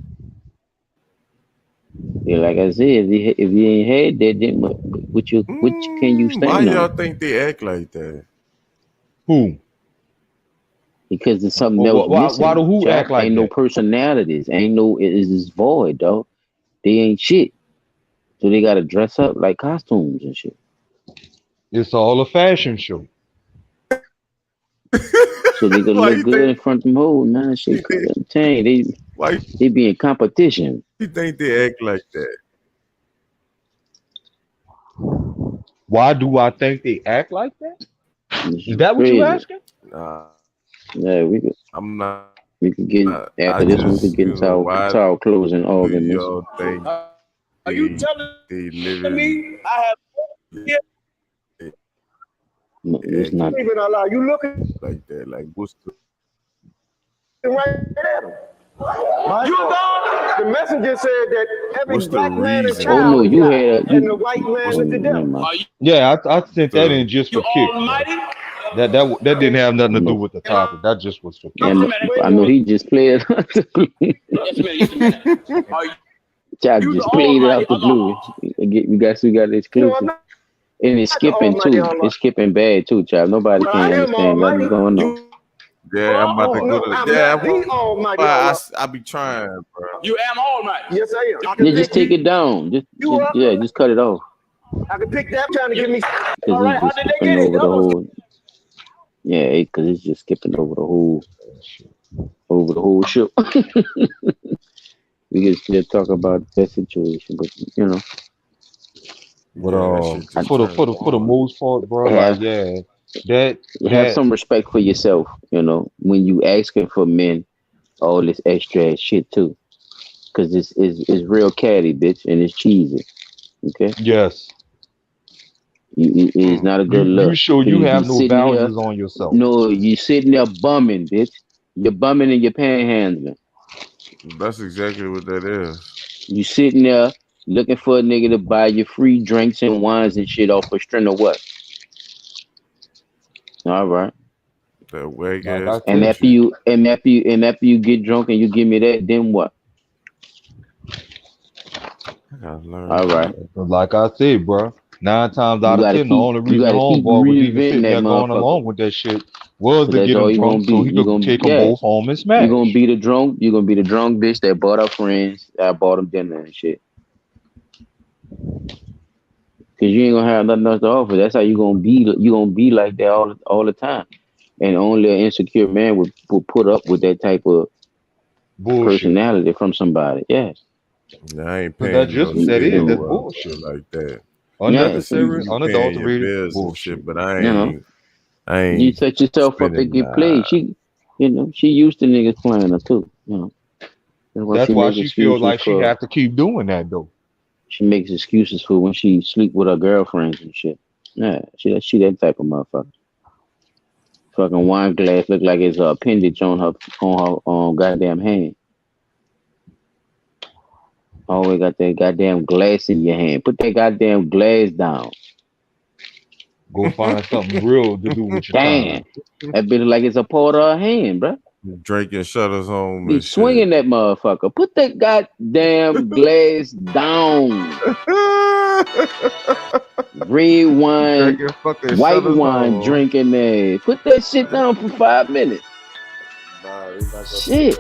Yeah, like I said, if you ain't had that, then what can you stand on? Why y'all on? think they act like that? Who? Because there's something else missing. Why do who act like ain't that? no personalities. Ain't no, it's just void, dog. They ain't shit. So they gotta dress up like costumes and shit. It's all a fashion show. So they can look good in front of them hoes, man. Shit, I'm telling you, they be in competition. You think they act like that? Why do I think they act like that? Is that what you asking? Yeah, we could. I'm not. We could get after this one. We could get into our closing arguments. Y'all think are you telling me I have? No, it's not. You looking like that? Like what's the right at him? You gone? The messenger said that every black man is child. Oh no, you had and the white man is the devil. Yeah, I sent that in just for kicks. Almighty? That didn't have nothing to do with the topic. That just was for kicks. I know he just played. Chad just played it out the blue. We got the exclusive. And it's skipping too. It's skipping bad too, Chad. Nobody can understand what's going on. Yeah, I'm about to go to. I be trying, bro. You am almighty. Yes, I am. Yeah, just take it down. Just cut it off. I can pick that trying to give me. All right, how did they get it? Yeah, because it's just skipping over the whole show. We can still talk about that situation, but you know. But for the most part, bro, have some respect for yourself. You know, when you asking for men, all this extra shit too, because it's real catty, bitch, and it's cheesy. Okay. Yes. It's not a good look. You sure you have no boundaries on yourself? No, you sitting there bumming, bitch. You're bumming and you're panhandling. That's exactly what that is. You sitting there looking for a nigga to buy you free drinks and wines and shit off a string of what? All right. That wag ass. And after you get drunk and you give me that, then what? All right. Like I said, bro, 9 times out of 10, the only reason homeboy was even sitting there going along with that shit was to get him drunk so he could take them both home and smash. You're gonna be the drunk bitch that bought her friends, that bought them dinner and shit. Cause you ain't gonna have nothing else to offer. That's how you gonna be. You gonna be like that all the time. And only an insecure man would put up with that type of personality from somebody. Yeah. Nah, I ain't paying. That's just what that is. That's bullshit like that. Unnecessary, unadulterated bullshit. But I ain't. You set yourself up to get played. She used to niggas playing her too. That's why she feels like she have to keep doing that though. She makes excuses for when she sleep with her girlfriends and shit. Yeah, she that type of motherfucker. Fucking wine glass look like it's an appendage on her goddamn hand. Always got that goddamn glass in your hand. Put that goddamn glass down. Go find something real to do with your time. That bitch like it's a part of her hand, bro. Drinking shutters home. Be swinging that motherfucker. Put that goddamn glass down. Red wine, white wine, drinking there. Put that shit down for 5 minutes. Shit.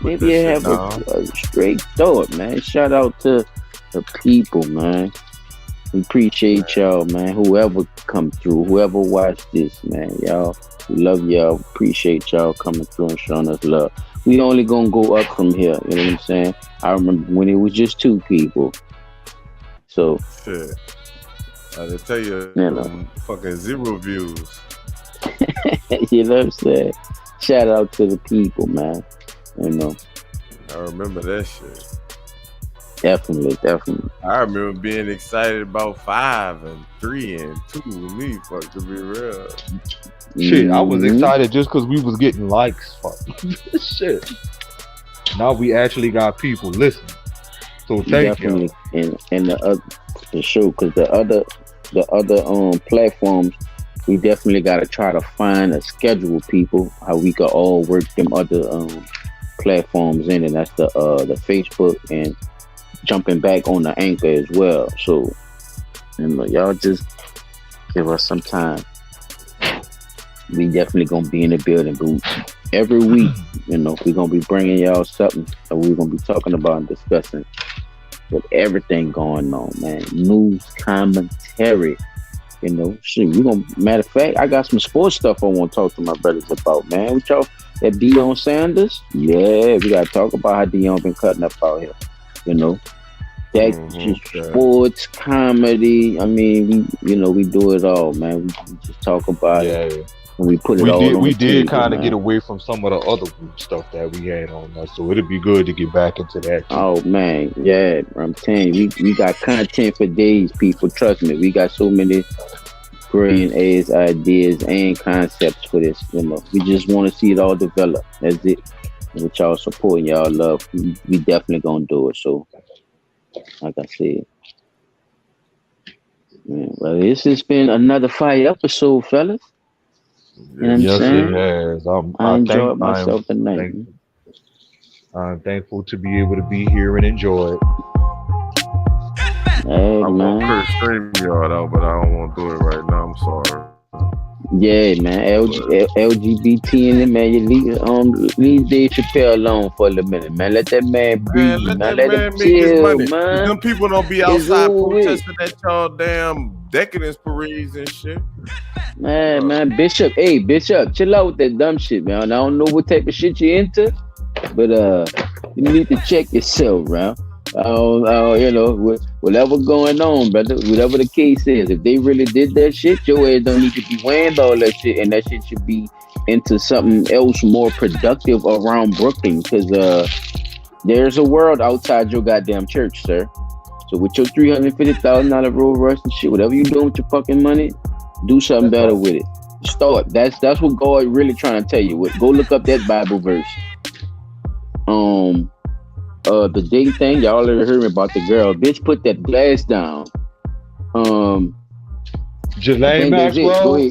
Maybe you have a straight thought, man. Shout out to the people, man. We appreciate y'all, man. Whoever come through, whoever watch this, man, y'all. We love y'all. Appreciate y'all coming through and showing us love. We only gonna go up from here. You know what I'm saying? I remember when it was just 2 people. So shit. I tell you, fucking 0 views. You know what I'm saying? Shout out to the people, man. You know. I remember that shit. Definitely. I remember being excited about 5 and 3 and 2 with me, fuck, to be real. Shit, I was excited just because we was getting likes. Fuck. Shit. Now we actually got people listening. So thank you. And the show, because the other platforms, we definitely got to try to find a schedule, people, how we could all work them other platforms in, and that's the Facebook and jumping back on the Anchor as well. So, y'all just give us some time. We definitely gonna be in the building, but every week, we're gonna be bringing y'all something that we're gonna be talking about and discussing with everything going on, man. News, commentary, shit. We gonna, matter of fact, I got some sports stuff I want to talk to my brothers about, man. With y'all, that Deion Sanders, yeah, we gotta talk about how Deion been cutting up out here, That sports, comedy. I mean, we do it all, man. We just talk about it. And we put it all. We did kind of get away from some of the other stuff that we had on us, so it'd be good to get back into that. Oh man, yeah, I'm telling you, we got content for days, people. Trust me, we got so many brilliant ass ideas and concepts for this. We just want to see it all develop. That's it. And with y'all support and y'all love, we definitely gonna do it. So, like I said, man, well, this has been another fire episode, fellas. You know what I'm saying? It has. I enjoyed myself tonight. I'm thankful to be able to be here and enjoy it. Hey, I'm gonna first stream y'all out, but I don't want to do it right now. I'm sorry. Yeah, man. LGBT and man, you leave Dave Chapelle alone for a little minute, man. Let that man breathe, man. Let him chill, man. Them people don't be outside protesting at y'all damn decadence parades and shit. Man, Bishop, chill out with that dumb shit, man. I don't know what type of shit you into, but you need to check yourself, bro. Whatever going on, brother, whatever the case is, if they really did that shit, your ass don't need to be wearing all that shit, and that shit should be into something else more productive around Brooklyn, because there's a world outside your goddamn church, sir. So with your $350,000 Rolls Royce and shit, whatever you doing with your fucking money, do something better with it. Start. That's what God really trying to tell you. Go look up that Bible verse. The date thing, y'all already heard me about the girl. Bitch, put that glass down. Jelaine Maxwell.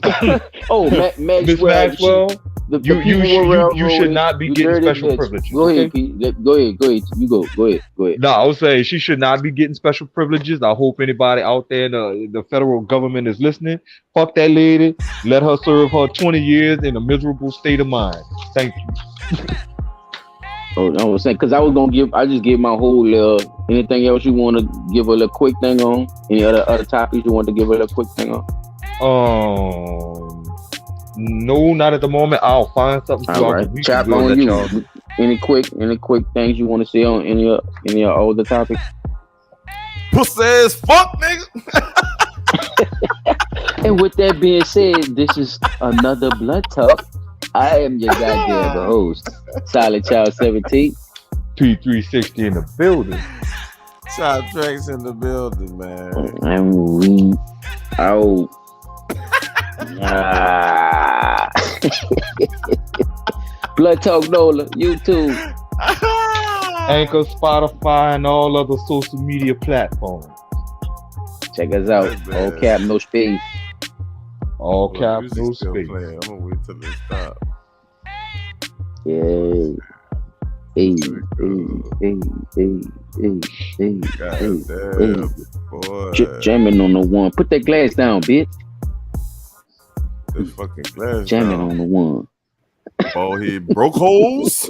Oh, Maxwell. Miss Maxwell. You should not be getting special privileges. Go ahead, Pete. Go ahead. You go. Go ahead. No, I was saying she should not be getting special privileges. I hope anybody out there in the federal government is listening. Fuck that lady. Let her serve her 20 years in a miserable state of mind. Thank you. Oh, I was saying because I just gave my whole anything else you want to give a little quick thing on? Any other topics you want to give a little quick thing on? No, not at the moment. I'll find something. All right, Chap on you. Any quick things you want to say on any of the topics? Pussy as fuck, nigga. And with that being said, this is another Blood Talk. I am your goddamn host, Solid Child 17. P360 in the building. Child Tracks in the building, man. And we out. Blood Talk Nola, YouTube, Anchor, Spotify, and all other social media platforms. Check us out. All cap, no space. All cap, no space. I'm gonna wait till it stops. Yeah. Hey. Boy. Jamming on the one. Put that glass down, bitch. This fucking glass jamming on the one. Bald head broke holes.